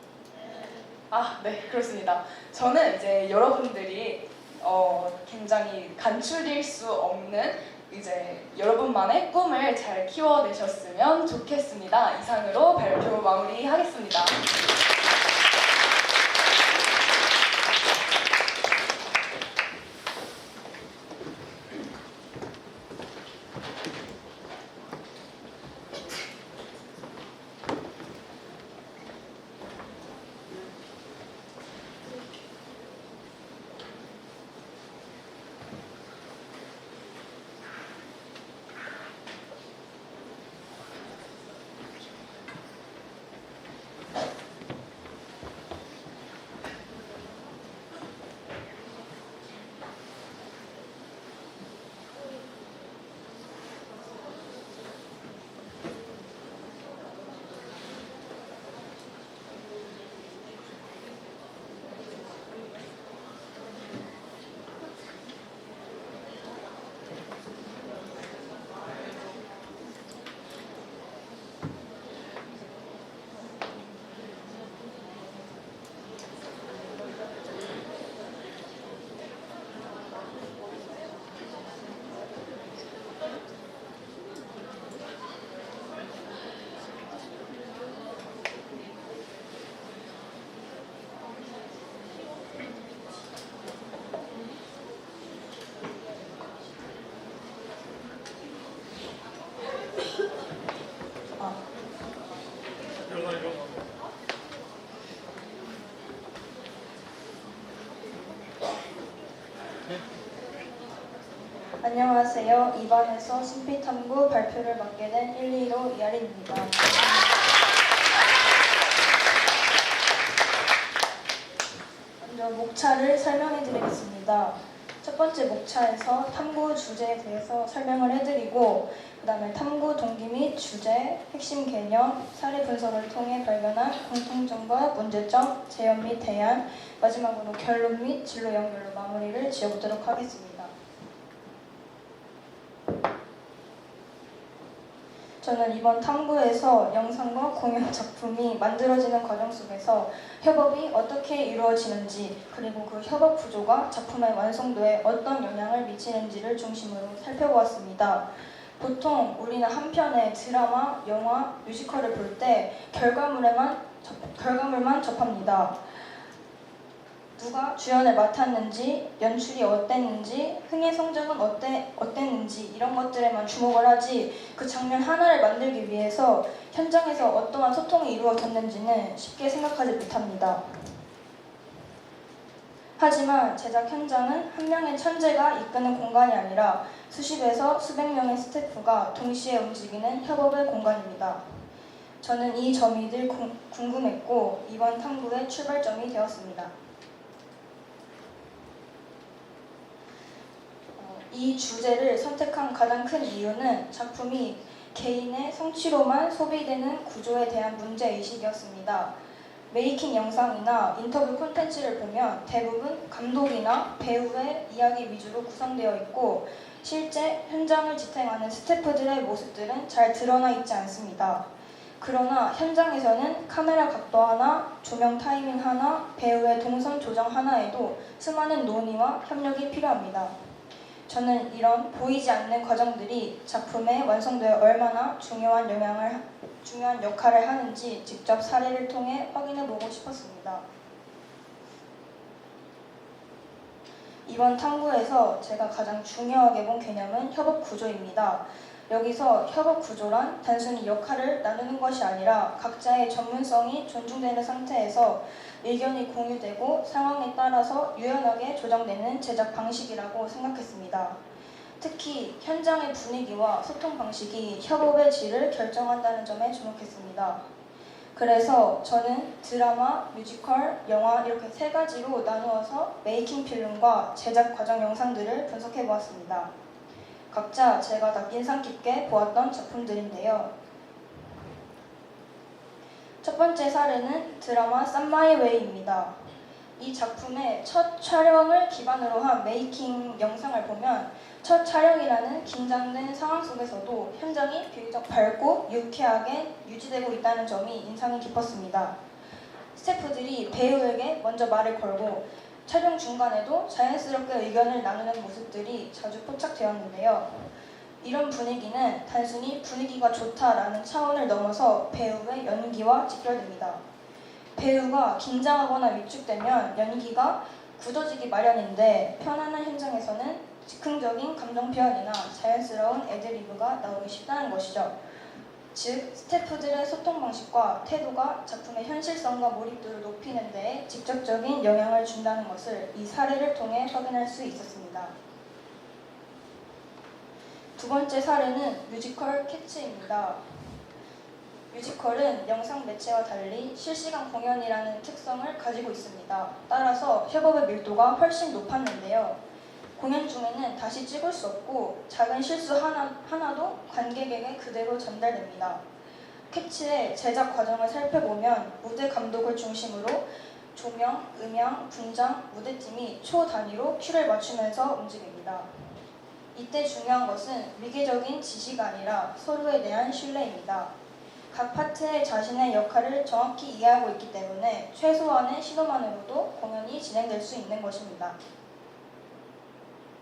G: 아, 네, 그렇습니다. 저는 이제 여러분들이 굉장히 간추릴 수 없는 이제 여러분만의 꿈을 잘 키워내셨으면 좋겠습니다. 이상으로 발표 마무리하겠습니다.
H: 안녕하세요. 2반에서 신피탐구 발표를 맡게 된 1, 2로 이하린입니다. 먼저 목차를 설명해 드리겠습니다. 첫 번째 목차에서 탐구 주제에 대해서 설명을 해드리고 그 다음에 탐구 동기 및 주제, 핵심 개념, 사례 분석을 통해 발견한 공통점과 문제점, 재현 및 대안, 마지막으로 결론 및 진로 연결로 마무리를 지어보도록 하겠습니다. 저는 이번 탐구에서 영상과 공연 작품이 만들어지는 과정 속에서 협업이 어떻게 이루어지는지 그리고 그 협업 구조가 작품의 완성도에 어떤 영향을 미치는지를 중심으로 살펴보았습니다. 보통 우리는 한 편의 드라마, 영화, 뮤지컬을 볼 때 결과물만 접합니다. 누가 주연을 맡았는지, 연출이 어땠는지, 흥의 성적은 어땠는지 이런 것들에만 주목을 하지 그 장면 하나를 만들기 위해서 현장에서 어떠한 소통이 이루어졌는지는 쉽게 생각하지 못합니다. 하지만 제작 현장은 한 명의 천재가 이끄는 공간이 아니라 수십에서 수백 명의 스태프가 동시에 움직이는 협업의 공간입니다. 저는 이 점이 늘 궁금했고 이번 탐구의 출발점이 되었습니다. 이 주제를 선택한 가장 큰 이유는 작품이 개인의 성취로만 소비되는 구조에 대한 문제의식이었습니다. 메이킹 영상이나 인터뷰 콘텐츠를 보면 대부분 감독이나 배우의 이야기 위주로 구성되어 있고 실제 현장을 지탱하는 스태프들의 모습들은 잘 드러나 있지 않습니다. 그러나 현장에서는 카메라 각도 하나, 조명 타이밍 하나, 배우의 동선 조정 하나에도 수많은 논의와 협력이 필요합니다. 저는 이런 보이지 않는 과정들이 작품의 완성도에 얼마나 중요한 역할을 하는지 직접 사례를 통해 확인해보고 싶었습니다. 이번 탐구에서 제가 가장 중요하게 본 개념은 협업 구조입니다. 여기서 협업 구조란 단순히 역할을 나누는 것이 아니라 각자의 전문성이 존중되는 상태에서 의견이 공유되고 상황에 따라서 유연하게 조정되는 제작 방식이라고 생각했습니다. 특히 현장의 분위기와 소통 방식이 협업의 질을 결정한다는 점에 주목했습니다. 그래서 저는 드라마, 뮤지컬, 영화 이렇게 세 가지로 나누어서 메이킹 필름과 제작 과정 영상들을 분석해 보았습니다. 각자 제가 인상 깊게 보았던 작품들인데요. 첫 번째 사례는 드라마 썸 마이 웨이입니다. 이 작품의 첫 촬영을 기반으로 한 메이킹 영상을 보면 첫 촬영이라는 긴장된 상황 속에서도 현장이 비교적 밝고 유쾌하게 유지되고 있다는 점이 인상이 깊었습니다. 스태프들이 배우에게 먼저 말을 걸고 촬영 중간에도 자연스럽게 의견을 나누는 모습들이 자주 포착되었는데요. 이런 분위기는 단순히 분위기가 좋다라는 차원을 넘어서 배우의 연기와 직결됩니다. 배우가 긴장하거나 위축되면 연기가 굳어지기 마련인데 편안한 현장에서는 즉흥적인 감정 표현이나 자연스러운 애드리브가 나오기 쉽다는 것이죠. 즉, 스태프들의 소통 방식과 태도가 작품의 현실성과 몰입도를 높이는 데에 직접적인 영향을 준다는 것을 이 사례를 통해 확인할 수 있었습니다. 두 번째 사례는 뮤지컬 캐츠입니다. 뮤지컬은 영상 매체와 달리 실시간 공연이라는 특성을 가지고 있습니다. 따라서 협업의 밀도가 훨씬 높았는데요. 공연 중에는 다시 찍을 수 없고 작은 실수 하나도 관객에게 그대로 전달됩니다. 캐츠의 제작 과정을 살펴보면 무대 감독을 중심으로 조명, 음향, 분장, 무대팀이 초 단위로 큐를 맞추면서 움직입니다. 이때 중요한 것은 위계적인 지시가 아니라 서로에 대한 신뢰입니다. 각 파트의 자신의 역할을 정확히 이해하고 있기 때문에 최소한의 신호만으로도 공연이 진행될 수 있는 것입니다.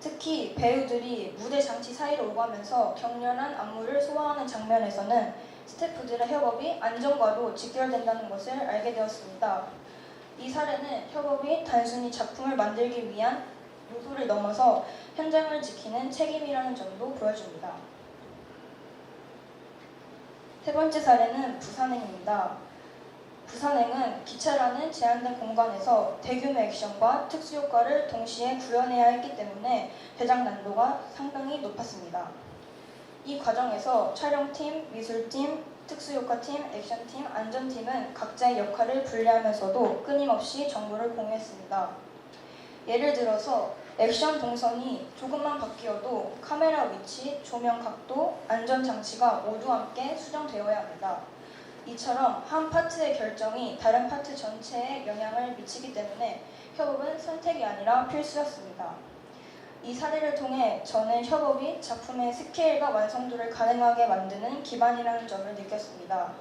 H: 특히 배우들이 무대 장치 사이로 오가면서 격렬한 안무를 소화하는 장면에서는 스태프들의 협업이 안정과도 직결된다는 것을 알게 되었습니다. 이 사례는 협업이 단순히 작품을 만들기 위한 요소를 넘어서 현장을 지키는 책임이라는 점도 보여줍니다. 세 번째 사례는 부산행입니다. 부산행은 기차라는 제한된 공간에서 대규모 액션과 특수효과를 동시에 구현해야 했기 때문에 제작 난도가 상당히 높았습니다. 이 과정에서 촬영팀, 미술팀, 특수효과팀, 액션팀, 안전팀은 각자의 역할을 분리하면서도 끊임없이 정보를 공유했습니다. 예를 들어서 액션 동선이 조금만 바뀌어도 카메라 위치, 조명 각도, 안전장치가 모두 함께 수정되어야 합니다. 이처럼 한 파트의 결정이 다른 파트 전체에 영향을 미치기 때문에 협업은 선택이 아니라 필수였습니다. 이 사례를 통해 저는 협업이 작품의 스케일과 완성도를 가능하게 만드는 기반이라는 점을 느꼈습니다.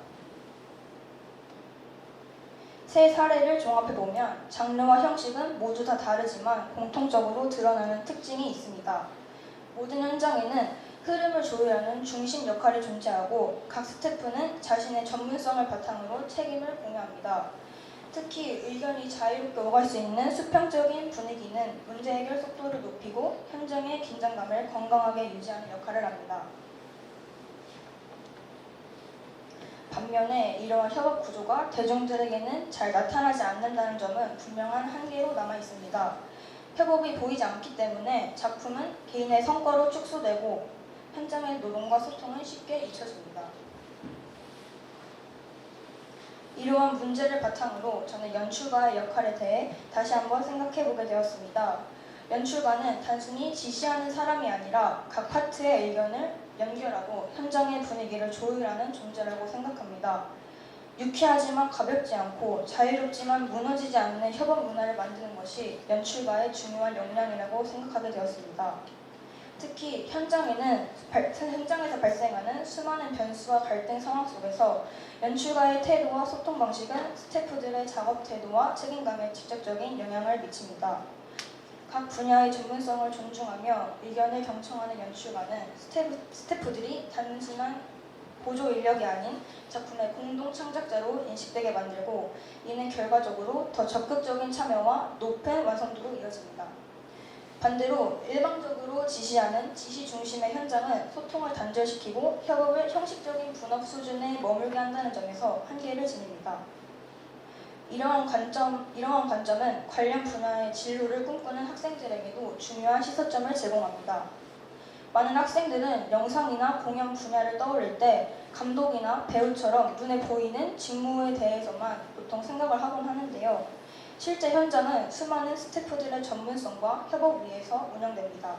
H: 세 사례를 종합해보면 장르와 형식은 모두 다 다르지만 공통적으로 드러나는 특징이 있습니다. 모든 현장에는 흐름을 조율하는 중심 역할이 존재하고 각 스태프는 자신의 전문성을 바탕으로 책임을 공유합니다. 특히 의견이 자유롭게 오갈 수 있는 수평적인 분위기는 문제 해결 속도를 높이고 현장의 긴장감을 건강하게 유지하는 역할을 합니다. 반면에 이러한 협업 구조가 대중들에게는 잘 나타나지 않는다는 점은 분명한 한계로 남아 있습니다. 협업이 보이지 않기 때문에 작품은 개인의 성과로 축소되고 현장의 노동과 소통은 쉽게 잊혀집니다. 이러한 문제를 바탕으로 저는 연출가의 역할에 대해 다시 한번 생각해보게 되었습니다. 연출가는 단순히 지시하는 사람이 아니라 각 파트의 의견을 연결하고 현장의 분위기를 조율하는 존재라고 생각합니다. 유쾌하지만 가볍지 않고 자유롭지만 무너지지 않는 협업 문화를 만드는 것이 연출가의 중요한 역량이라고 생각하게 되었습니다. 특히 현장에서 발생하는 수많은 변수와 갈등 상황 속에서 연출가의 태도와 소통 방식은 스태프들의 작업 태도와 책임감에 직접적인 영향을 미칩니다. 각 분야의 전문성을 존중하며 의견을 경청하는 연출가는 스태프들이 단순한 보조 인력이 아닌 작품의 공동 창작자로 인식되게 만들고 이는 결과적으로 더 적극적인 참여와 높은 완성도로 이어집니다. 반대로 일방적으로 지시하는 지시 중심의 현장은 소통을 단절시키고 협업을 형식적인 분업 수준에 머물게 한다는 점에서 한계를 지닙니다. 이러한 관점은 관련 분야의 진로를 꿈꾸는 학생들에게도 중요한 시사점을 제공합니다. 많은 학생들은 영상이나 공연 분야를 떠올릴 때 감독이나 배우처럼 눈에 보이는 직무에 대해서만 보통 생각을 하곤 하는데요. 실제 현장은 수많은 스태프들의 전문성과 협업 위에서 운영됩니다.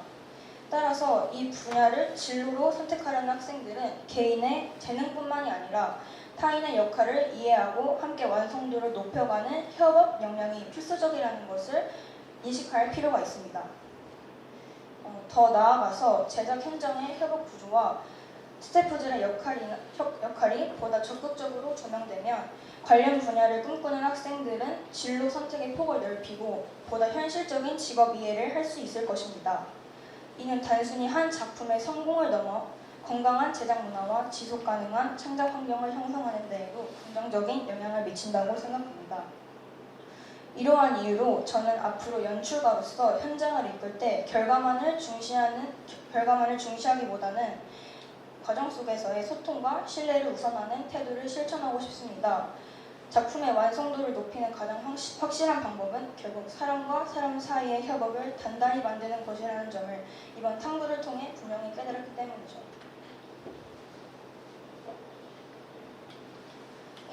H: 따라서 이 분야를 진로로 선택하려는 학생들은 개인의 재능뿐만이 아니라 타인의 역할을 이해하고 함께 완성도를 높여가는 협업 역량이 필수적이라는 것을 인식할 필요가 있습니다. 더 나아가서 제작 현장의 협업 구조와 스태프들의 역할이 보다 적극적으로 조명되면 관련 분야를 꿈꾸는 학생들은 진로 선택의 폭을 넓히고 보다 현실적인 직업 이해를 할 수 있을 것입니다. 이는 단순히 한 작품의 성공을 넘어 건강한 제작 문화와 지속 가능한 창작 환경을 형성하는 데에도 긍정적인 영향을 미친다고 생각합니다. 이러한 이유로 저는 앞으로 연출가로서 현장을 이끌 때 결과만을 중시하기보다는 과정 속에서의 소통과 신뢰를 우선하는 태도를 실천하고 싶습니다. 작품의 완성도를 높이는 가장 확실한 방법은 결국 사람과 사람 사이의 협업을 단단히 만드는 것이라는 점을 이번 탐구를 통해 분명히 깨달았기 때문이죠.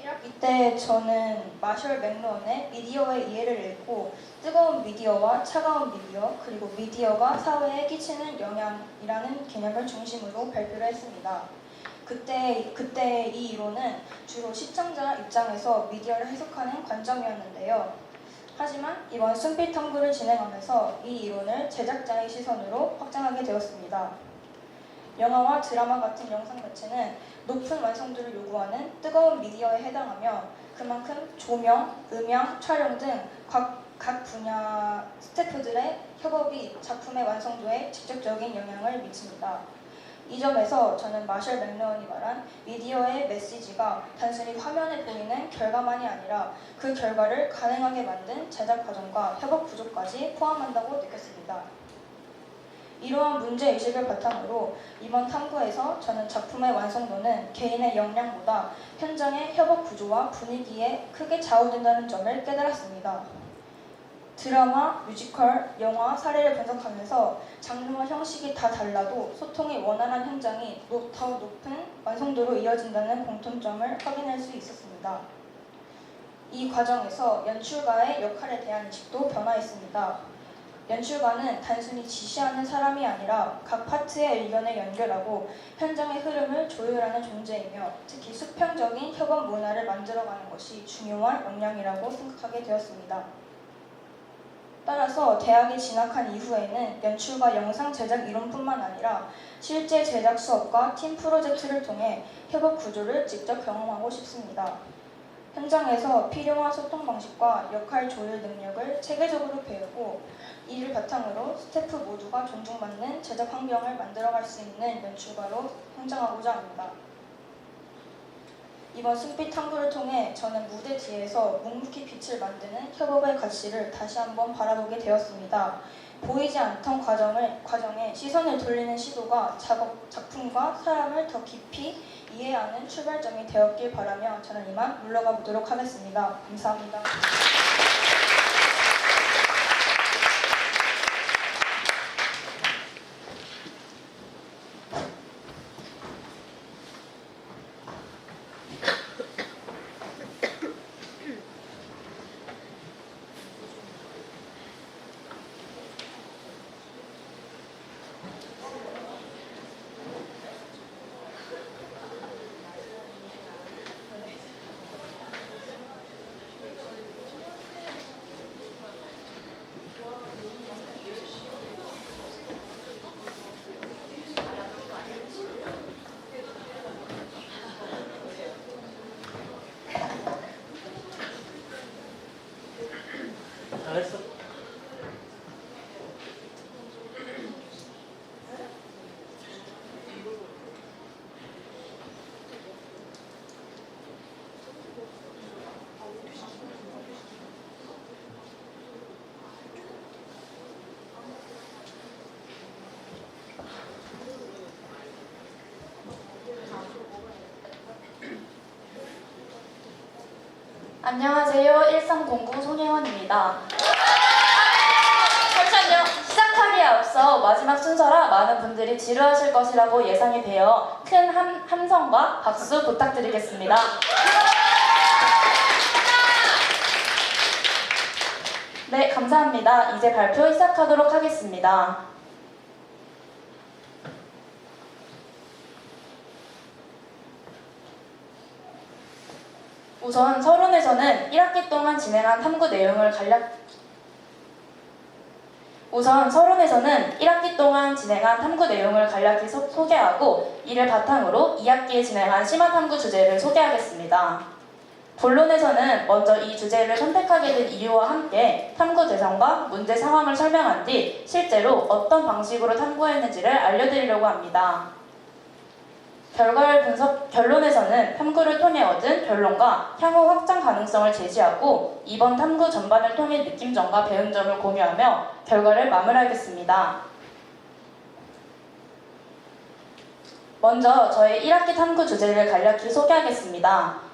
H: 1학기 때 저는 마셜 맥루언의 미디어의 이해를 읽고 뜨거운 미디어와 차가운 미디어 그리고 미디어가 사회에 끼치는 영향이라는 개념을 중심으로 발표를 했습니다. 그때 이 이론은 주로 시청자 입장에서 미디어를 해석하는 관점이었는데요. 하지만 이번 순필 탐구를 진행하면서 이 이론을 제작자의 시선으로 확장하게 되었습니다. 영화와 드라마 같은 영상 매체는 높은 완성도를 요구하는 뜨거운 미디어에 해당하며 그만큼 조명, 음향, 촬영 등 각 분야 스태프들의 협업이 작품의 완성도에 직접적인 영향을 미칩니다. 이 점에서 저는 마셜 맥루언이 말한 미디어의 메시지가 단순히 화면에 보이는 결과만이 아니라 그 결과를 가능하게 만든 제작 과정과 협업 구조까지 포함한다고 느꼈습니다. 이러한 문제의식을 바탕으로 이번 탐구에서 저는 작품의 완성도는 개인의 역량보다 현장의 협업 구조와 분위기에 크게 좌우된다는 점을 깨달았습니다. 드라마, 뮤지컬, 영화 사례를 분석하면서 장르와 형식이 다 달라도 소통이 원활한 현장이 더 높은 완성도로 이어진다는 공통점을 확인할 수 있었습니다. 이 과정에서 연출가의 역할에 대한 인식도 변화했습니다. 연출가는 단순히 지시하는 사람이 아니라 각 파트의 의견을 연결하고 현장의 흐름을 조율하는 존재이며 특히 수평적인 협업 문화를 만들어가는 것이 중요한 역량이라고 생각하게 되었습니다. 따라서 대학에 진학한 이후에는 연출과 영상 제작 이론뿐만 아니라 실제 제작 수업과 팀 프로젝트를 통해 협업 구조를 직접 경험하고 싶습니다. 현장에서 필요한 소통 방식과 역할 조율 능력을 체계적으로 배우고 이를 바탕으로 스태프 모두가 존중받는 제작 환경을 만들어갈 수 있는 연출가로 성장하고자 합니다. 이번 승빛 탐구를 통해 저는 무대 뒤에서 묵묵히 빛을 만드는 협업의 가치를 다시 한번 바라보게 되었습니다. 보이지 않던 과정에 시선을 돌리는 시도가 작품과 사람을 더 깊이 이해하는 출발점이 되었길 바라며 저는 이만 물러가 보도록 하겠습니다. 감사합니다.
F: 잘했어.
I: 안녕하세요. 1309 송혜원입니다. 잠시만요. 시작하기에 앞서 마지막 순서라 많은 분들이 지루하실 것이라고 예상이 되어 큰 함성과 박수 부탁드리겠습니다. 네, 감사합니다. 이제 발표 시작하도록 하겠습니다. 우선 서론에서는 1학기 동안 진행한 탐구 내용을 간략히 소개하고 이를 바탕으로 2학기에 진행한 심화탐구 주제를 소개하겠습니다. 본론에서는 먼저 이 주제를 선택하게 된 이유와 함께 탐구 대상과 문제 상황을 설명한 뒤 실제로 어떤 방식으로 탐구했는지를 알려드리려고 합니다. 결론에서는 탐구를 통해 얻은 결론과 향후 확장 가능성을 제시하고 이번 탐구 전반을 통해 느낀 점과 배운 점을 공유하며 결과를 마무리하겠습니다. 먼저 저의 1학기 탐구 주제를 간략히 소개하겠습니다.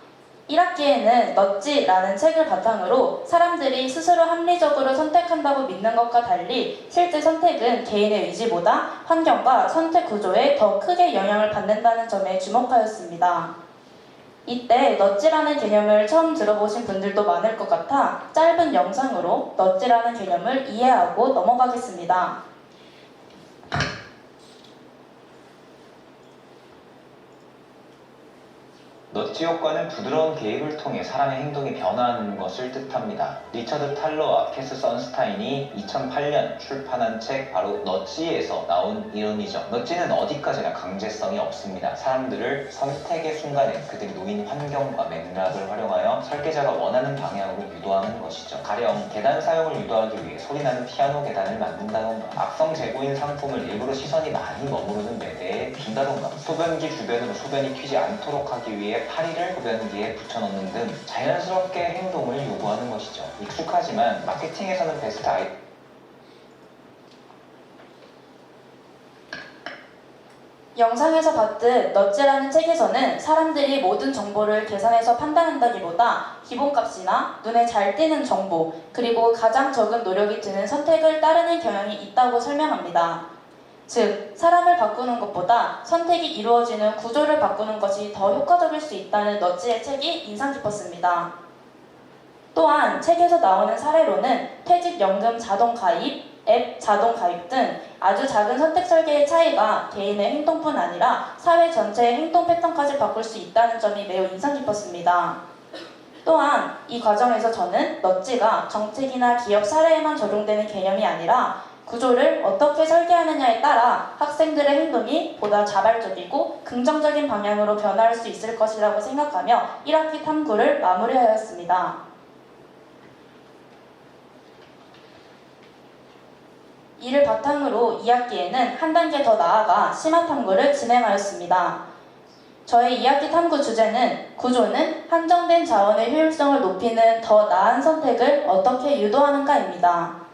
I: 1학기에는 넛지라는 책을 바탕으로 사람들이 스스로 합리적으로 선택한다고 믿는 것과 달리 실제 선택은 개인의 의지보다 환경과 선택 구조에 더 크게 영향을 받는다는 점에 주목하였습니다. 이때 넛지라는 개념을 처음 들어보신 분들도 많을 것 같아 짧은 영상으로 넛지라는 개념을 이해하고 넘어가겠습니다.
E: 넛지 효과는 부드러운 개입을 통해 사람의 행동이 변화하는 것을 뜻합니다. 리처드 탈러와 캐스 선스타인이 2008년 출판한 책 바로 넛지에서 나온 이론이죠. 넛지는 어디까지나 강제성이 없습니다. 사람들을 선택의 순간에 그들이 놓인 환경과 맥락을 활용하여 설계자가 원하는 방향으로 유도하는 것이죠. 가령 계단 사용을 유도하기 위해 소리나는 피아노 계단을 만든다던가 악성 재고인 상품을 일부러 시선이 많이 머무르는 매대에 둔다던가 소변기 주변으로 소변이 튀지 않도록 하기 위해 파리를 소변기에 붙여놓는 등 자연스럽게 행동을 요구하는 것이죠. 익숙하지만 마케팅에서는 베스트 아이
I: 영상에서 봤듯 넛지라는 책에서는 사람들이 모든 정보를 계산해서 판단한다기보다 기본값이나 눈에 잘 띄는 정보, 그리고 가장 적은 노력이 드는 선택을 따르는 경향이 있다고 설명합니다. 즉, 사람을 바꾸는 것보다 선택이 이루어지는 구조를 바꾸는 것이 더 효과적일 수 있다는 넛지의 책이 인상 깊었습니다. 또한 책에서 나오는 사례로는 퇴직연금 자동 가입, 앱 자동 가입 등 아주 작은 선택 설계의 차이가 개인의 행동뿐 아니라 사회 전체의 행동 패턴까지 바꿀 수 있다는 점이 매우 인상 깊었습니다. 또한 이 과정에서 저는 넛지가 정책이나 기업 사례에만 적용되는 개념이 아니라 구조를 어떻게 설계하느냐에 따라 학생들의 행동이 보다 자발적이고 긍정적인 방향으로 변화할 수 있을 것이라고 생각하며 1학기 탐구를 마무리하였습니다. 이를 바탕으로 2학기에는 한 단계 더 나아가 심화 탐구를 진행하였습니다. 저의 2학기 탐구 주제는 구조는 한정된 자원의 효율성을 높이는 더 나은 선택을 어떻게 유도하는가입니다.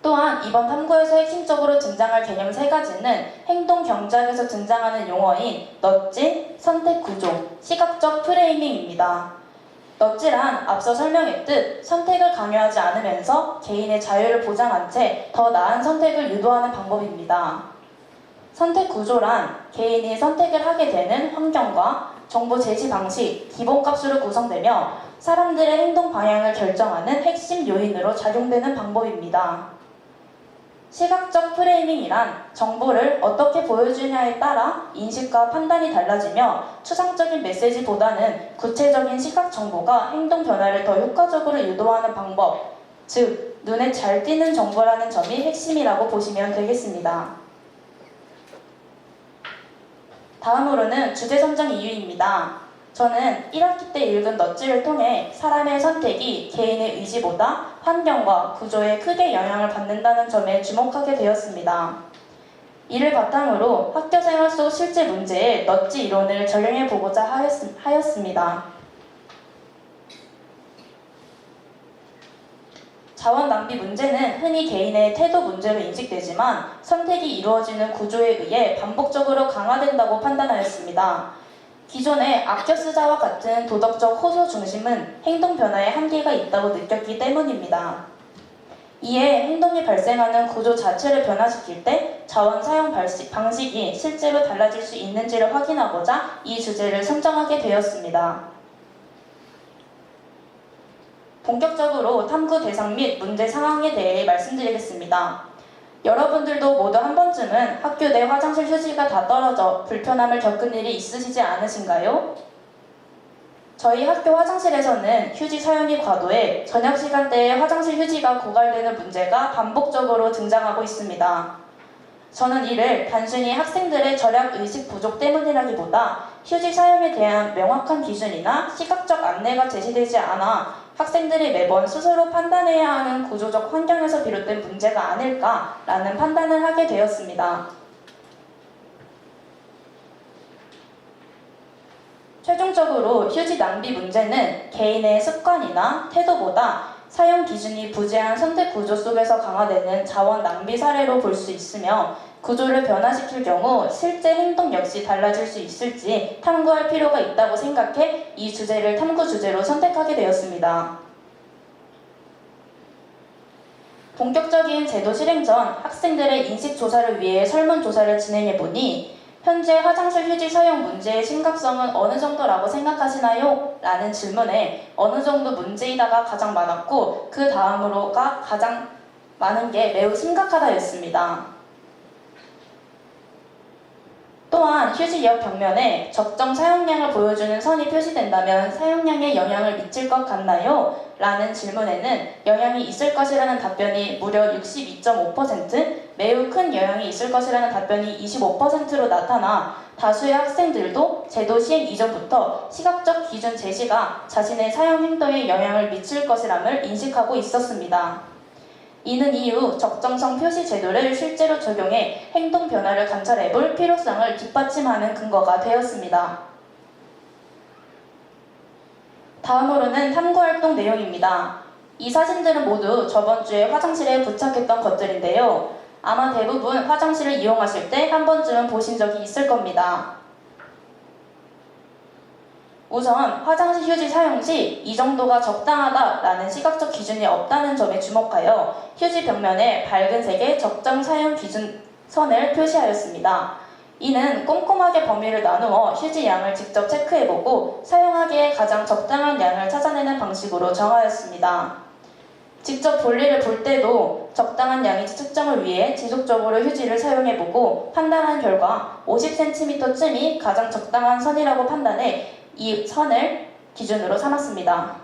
I: 또한 이번 탐구에서 핵심적으로 등장할 개념 3가지는 행동 경제학에서 등장하는 용어인 넛지, 선택 구조, 시각적 프레이밍입니다. 넛지란 앞서 설명했듯 선택을 강요하지 않으면서 개인의 자유를 보장한 채 더 나은 선택을 유도하는 방법입니다. 선택 구조란 개인이 선택을 하게 되는 환경과 정보 제시 방식, 기본값으로 구성되며 사람들의 행동 방향을 결정하는 핵심 요인으로 작용되는 방법입니다. 시각적 프레이밍이란 정보를 어떻게 보여주냐에 따라 인식과 판단이 달라지며 추상적인 메시지보다는 구체적인 시각 정보가 행동 변화를 더 효과적으로 유도하는 방법, 즉 눈에 잘 띄는 정보라는 점이 핵심이라고 보시면 되겠습니다. 다음으로는 주제 선정 이유입니다. 저는 1학기 때 읽은 넛지를 통해 사람의 선택이 개인의 의지보다 환경과 구조에 크게 영향을 받는다는 점에 주목하게 되었습니다. 이를 바탕으로 학교 생활 속 실제 문제에 넛지 이론을 적용해 보고자 하였습니다. 자원 낭비 문제는 흔히 개인의 태도 문제로 인식되지만 선택이 이루어지는 구조에 의해 반복적으로 강화된다고 판단하였습니다. 기존의 아껴 쓰자와 같은 도덕적 호소 중심은 행동 변화에 한계가 있다고 느꼈기 때문입니다. 이에 행동이 발생하는 구조 자체를 변화시킬 때 자원 사용 방식이 실제로 달라질 수 있는지를 확인하고자 이 주제를 선정하게 되었습니다. 본격적으로 탐구 대상 및 문제 상황에 대해 말씀드리겠습니다. 여러분들도 모두 한 번쯤은 학교 내 화장실 휴지가 다 떨어져 불편함을 겪은 일이 있으시지 않으신가요? 저희 학교 화장실에서는 휴지 사용이 과도해 저녁 시간대에 화장실 휴지가 고갈되는 문제가 반복적으로 등장하고 있습니다. 저는 이를 단순히 학생들의 절약 의식 부족 때문이라기보다 휴지 사용에 대한 명확한 기준이나 시각적 안내가 제시되지 않아 학생들이 매번 스스로 판단해야 하는 구조적 환경에서 비롯된 문제가 아닐까라는 판단을 하게 되었습니다. 최종적으로 휴지 낭비 문제는 개인의 습관이나 태도보다 사용 기준이 부재한 선택 구조 속에서 강화되는 자원 낭비 사례로 볼 수 있으며 구조를 변화시킬 경우 실제 행동 역시 달라질 수 있을지 탐구할 필요가 있다고 생각해 이 주제를 탐구 주제로 선택하게 되었습니다. 본격적인 제도 실행 전 학생들의 인식 조사를 위해 설문조사를 진행해보니 현재 화장실 휴지 사용 문제의 심각성은 어느 정도라고 생각하시나요? 라는 질문에 어느 정도 문제이다가 가장 많았고 그 다음으로가 가장 많은 게 매우 심각하다였습니다. 또한 휴지역 벽면에 적정 사용량을 보여주는 선이 표시된다면 사용량에 영향을 미칠 것 같나요? 라는 질문에는 영향이 있을 것이라는 답변이 무려 62.5%, 매우 큰 영향이 있을 것이라는 답변이 25%로 나타나 다수의 학생들도 제도 시행 이전부터 시각적 기준 제시가 자신의 사용 행동에 영향을 미칠 것이람을 인식하고 있었습니다. 이는 이후 적정성 표시 제도를 실제로 적용해 행동 변화를 관찰해 볼 필요성을 뒷받침하는 근거가 되었습니다. 다음으로는 탐구활동 내용입니다. 이 사진들은 모두 저번 주에 화장실에 부착했던 것들인데요. 아마 대부분 화장실을 이용하실 때 한 번쯤은 보신 적이 있을 겁니다. 우선 화장실 휴지 사용 시 이 정도가 적당하다라는 시각적 기준이 없다는 점에 주목하여 휴지 벽면에 밝은 색의 적정 사용 기준 선을 표시하였습니다. 이는 꼼꼼하게 범위를 나누어 휴지 양을 직접 체크해보고 사용하기에 가장 적당한 양을 찾아내는 방식으로 정하였습니다. 직접 볼일을 볼 때도 적당한 양인지 측정을 위해 지속적으로 휴지를 사용해보고 판단한 결과 50cm쯤이 가장 적당한 선이라고 판단해 이 선을 기준으로 삼았습니다.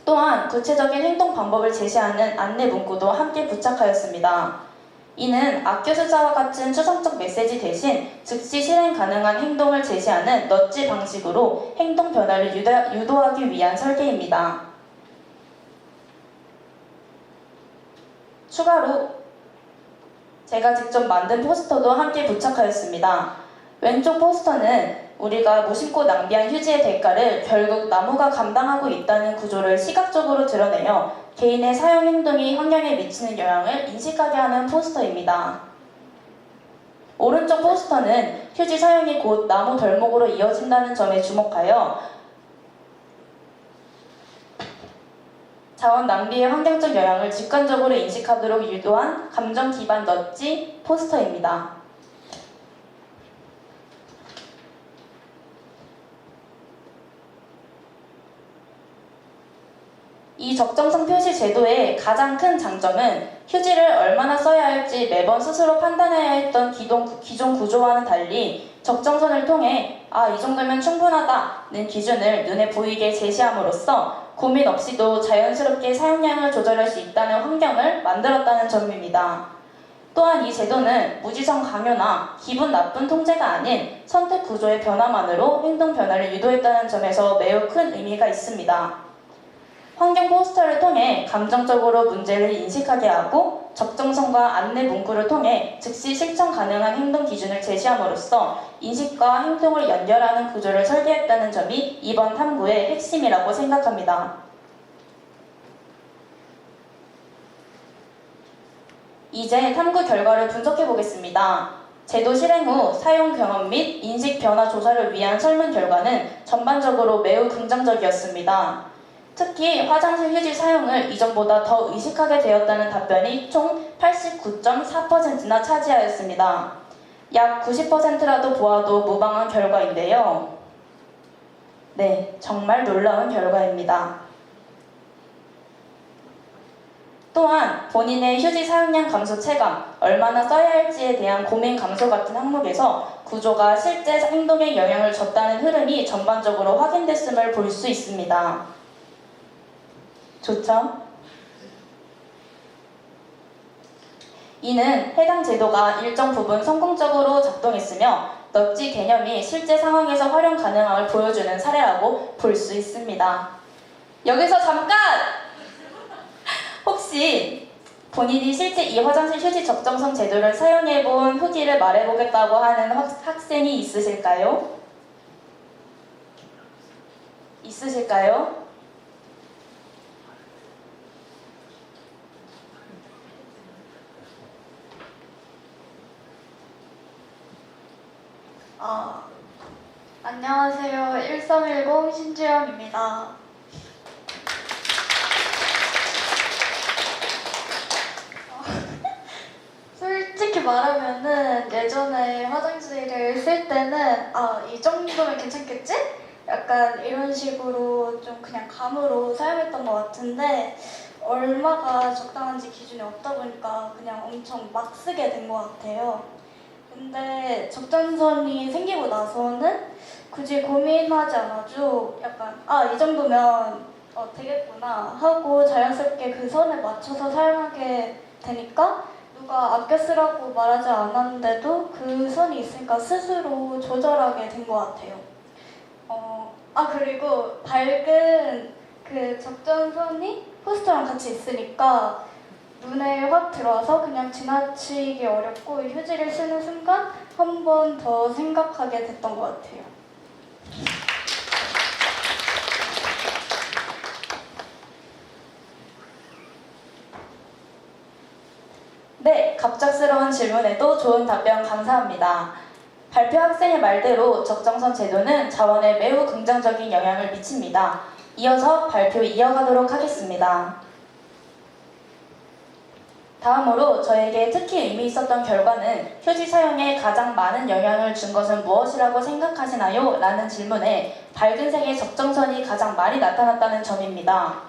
I: 또한 구체적인 행동 방법을 제시하는 안내 문구도 함께 부착하였습니다. 이는 아껴 쓰자와 같은 추상적 메시지 대신 즉시 실행 가능한 행동을 제시하는 넛지 방식으로 행동 변화를 유도하기 위한 설계입니다. 추가로 제가 직접 만든 포스터도 함께 부착하였습니다. 왼쪽 포스터는 우리가 무심코 낭비한 휴지의 대가를 결국 나무가 감당하고 있다는 구조를 시각적으로 드러내며 개인의 사용 행동이 환경에 미치는 영향을 인식하게 하는 포스터입니다. 오른쪽 포스터는 휴지 사용이 곧 나무 덜목으로 이어진다는 점에 주목하여 자원 낭비의 환경적 영향을 직관적으로 인식하도록 유도한 감정 기반 넛지 포스터입니다. 이 적정성 표시 제도의 가장 큰 장점은 휴지를 얼마나 써야 할지 매번 스스로 판단해야 했던 기존 구조와는 달리 적정선을 통해 이 정도면 충분하다는 기준을 눈에 보이게 제시함으로써 고민 없이도 자연스럽게 사용량을 조절할 수 있다는 환경을 만들었다는 점입니다. 또한 이 제도는 무지성 강요나 기분 나쁜 통제가 아닌 선택 구조의 변화만으로 행동 변화를 유도했다는 점에서 매우 큰 의미가 있습니다. 환경 포스터를 통해 감정적으로 문제를 인식하게 하고 적정성과 안내 문구를 통해 즉시 실천 가능한 행동 기준을 제시함으로써 인식과 행동을 연결하는 구조를 설계했다는 점이 이번 탐구의 핵심이라고 생각합니다. 이제 탐구 결과를 분석해 보겠습니다. 제도 실행 후 사용 경험 및 인식 변화 조사를 위한 설문 결과는 전반적으로 매우 긍정적이었습니다. 특히 화장실 휴지 사용을 이전보다 더 의식하게 되었다는 답변이 총 89.4%나 차지하였습니다. 약 90%라도 보아도 무방한 결과인데요. 네, 정말 놀라운 결과입니다. 또한 본인의 휴지 사용량 감소 체감, 얼마나 써야 할지에 대한 고민 감소 같은 항목에서 구조가 실제 행동에 영향을 줬다는 흐름이 전반적으로 확인됐음을 볼 수 있습니다. 좋죠? 이는 해당 제도가 일정 부분 성공적으로 작동했으며 넛지 개념이 실제 상황에서 활용 가능함을 보여주는 사례라고 볼 수 있습니다. 여기서 잠깐! 혹시 본인이 실제 이 화장실 휴지 적정성 제도를 사용해본 후기를 말해보겠다고 하는 학생이 있으실까요? 있으실까요?
J: 안녕하세요. 1310 신주영입니다. 솔직히 말하면은 예전에 화장실을 쓸 때는 이 정도면 괜찮겠지? 약간 이런 식으로 좀 그냥 감으로 사용했던 것 같은데 얼마가 적당한지 기준이 없다 보니까 그냥 엄청 막 쓰게 된 것 같아요. 근데 적정선이 생기고 나서는 굳이 고민하지 않아도 약간 이 정도면 되겠구나 하고 자연스럽게 그 선에 맞춰서 사용하게 되니까 누가 아껴 쓰라고 말하지 않았는데도 그 선이 있으니까 스스로 조절하게 된 것 같아요. 그리고 밝은 그 적정선이 포스터랑 같이 있으니까 눈에 확 들어와서 그냥 지나치기 어렵고 휴지를 쓰는 순간 한 번 더 생각하게 됐던 것 같아요.
I: 네, 갑작스러운 질문에도 좋은 답변 감사합니다. 발표 학생의 말대로 적정선 제도는 자원에 매우 긍정적인 영향을 미칩니다. 이어서 발표 이어가도록 하겠습니다. 다음으로 저에게 특히 의미 있었던 결과는 휴지 사용에 가장 많은 영향을 준 것은 무엇이라고 생각하시나요? 라는 질문에 밝은 색의 적정선이 가장 많이 나타났다는 점입니다.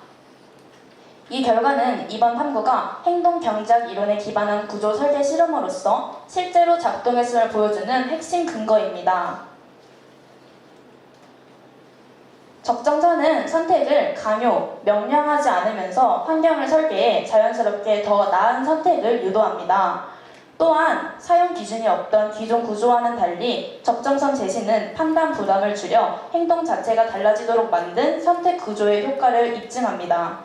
I: 이 결과는 이번 탐구가 행동 경제학 이론에 기반한 구조 설계 실험으로서 실제로 작동했음을 보여주는 핵심 근거입니다. 적정선은 선택을 강요, 명령하지 않으면서 환경을 설계해 자연스럽게 더 나은 선택을 유도합니다. 또한 사용 기준이 없던 기존 구조와는 달리 적정선 제시는 판단 부담을 줄여 행동 자체가 달라지도록 만든 선택 구조의 효과를 입증합니다.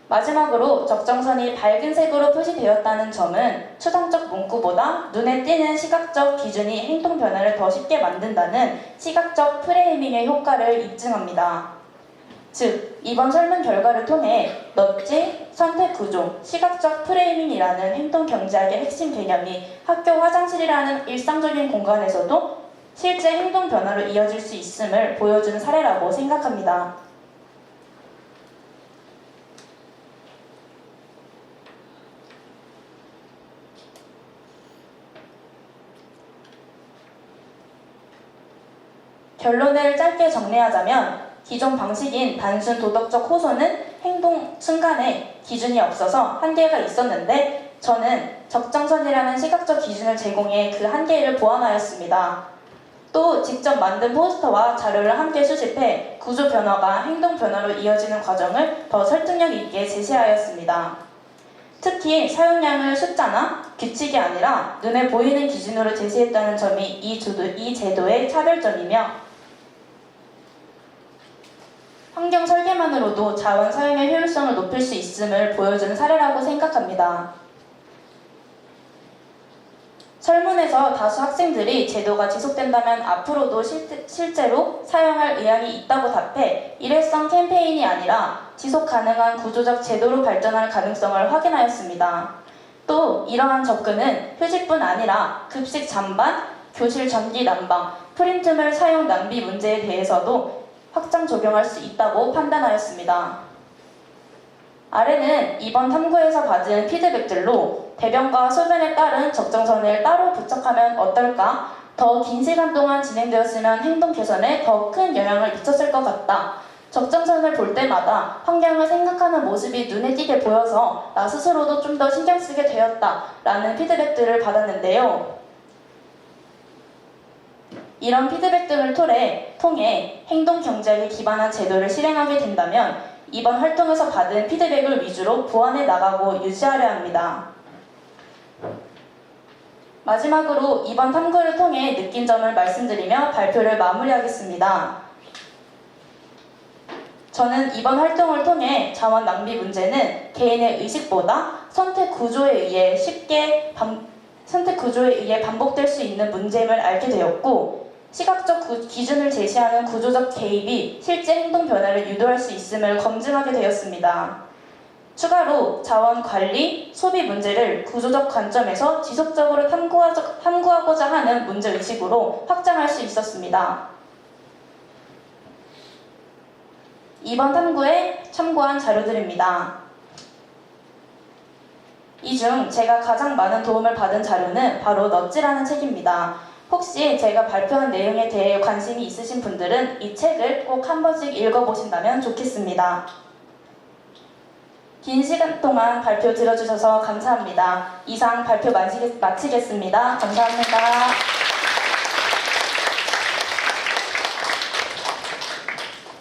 I: 마지막으로 적정선이 밝은 색으로 표시되었다는 점은 추상적 문구보다 눈에 띄는 시각적 기준이 행동 변화를 더 쉽게 만든다는 시각적 프레이밍의 효과를 입증합니다. 즉, 이번 설문 결과를 통해 넛지, 선택 구조, 시각적 프레이밍이라는 행동 경제학의 핵심 개념이 학교 화장실이라는 일상적인 공간에서도 실제 행동 변화로 이어질 수 있음을 보여준 사례라고 생각합니다. 결론을 짧게 정리하자면 기존 방식인 단순 도덕적 호소는 행동 순간에 기준이 없어서 한계가 있었는데 저는 적정선이라는 시각적 기준을 제공해 그 한계를 보완하였습니다. 또 직접 만든 포스터와 자료를 함께 수집해 구조 변화가 행동 변화로 이어지는 과정을 더 설득력 있게 제시하였습니다. 특히 사용량을 숫자나 규칙이 아니라 눈에 보이는 기준으로 제시했다는 점이 이 제도의 차별점이며 환경 설계만으로도 자원 사용의 효율성을 높일 수 있음을 보여주는 사례라고 생각합니다. 설문에서 다수 학생들이 제도가 지속된다면 앞으로도 실제로 사용할 의향이 있다고 답해 일회성 캠페인이 아니라 지속 가능한 구조적 제도로 발전할 가능성을 확인하였습니다. 또 이러한 접근은 휴직뿐 아니라 급식 잔반, 교실 전기 난방, 프린트물 사용 낭비 문제에 대해서도 확장 적용할 수 있다고 판단하였습니다. 아래는 이번 탐구에서 받은 피드백들로 대변과 소변에 따른 적정선을 따로 부착하면 어떨까? 더 긴 시간 동안 진행되었으면 행동 개선에 더 큰 영향을 미쳤을 것 같다. 적정선을 볼 때마다 환경을 생각하는 모습이 눈에 띄게 보여서 나 스스로도 좀 더 신경 쓰게 되었다. 라는 피드백들을 받았는데요. 이런 피드백 등을 통해 행동 경제학에 기반한 제도를 실행하게 된다면 이번 활동에서 받은 피드백을 위주로 보완해 나가고 유지하려 합니다. 마지막으로 이번 탐구를 통해 느낀 점을 말씀드리며 발표를 마무리하겠습니다. 저는 이번 활동을 통해 자원 낭비 문제는 개인의 의식보다 선택 구조에 의해 반복될 수 있는 문제임을 알게 되었고 시각적 기준을 제시하는 구조적 개입이 실제 행동 변화를 유도할 수 있음을 검증하게 되었습니다. 추가로 자원 관리, 소비 문제를 구조적 관점에서 지속적으로 탐구하고자 하는 문제의식으로 확장할 수 있었습니다. 이번 탐구에 참고한 자료들입니다. 이 중 제가 가장 많은 도움을 받은 자료는 바로 넛지라는 책입니다. 혹시 제가 발표한 내용에 대해 관심이 있으신 분들은 이 책을 꼭 한 번씩 읽어보신다면 좋겠습니다. 긴 시간 동안 발표 들어주셔서 감사합니다. 이상 발표 마치겠습니다. 감사합니다.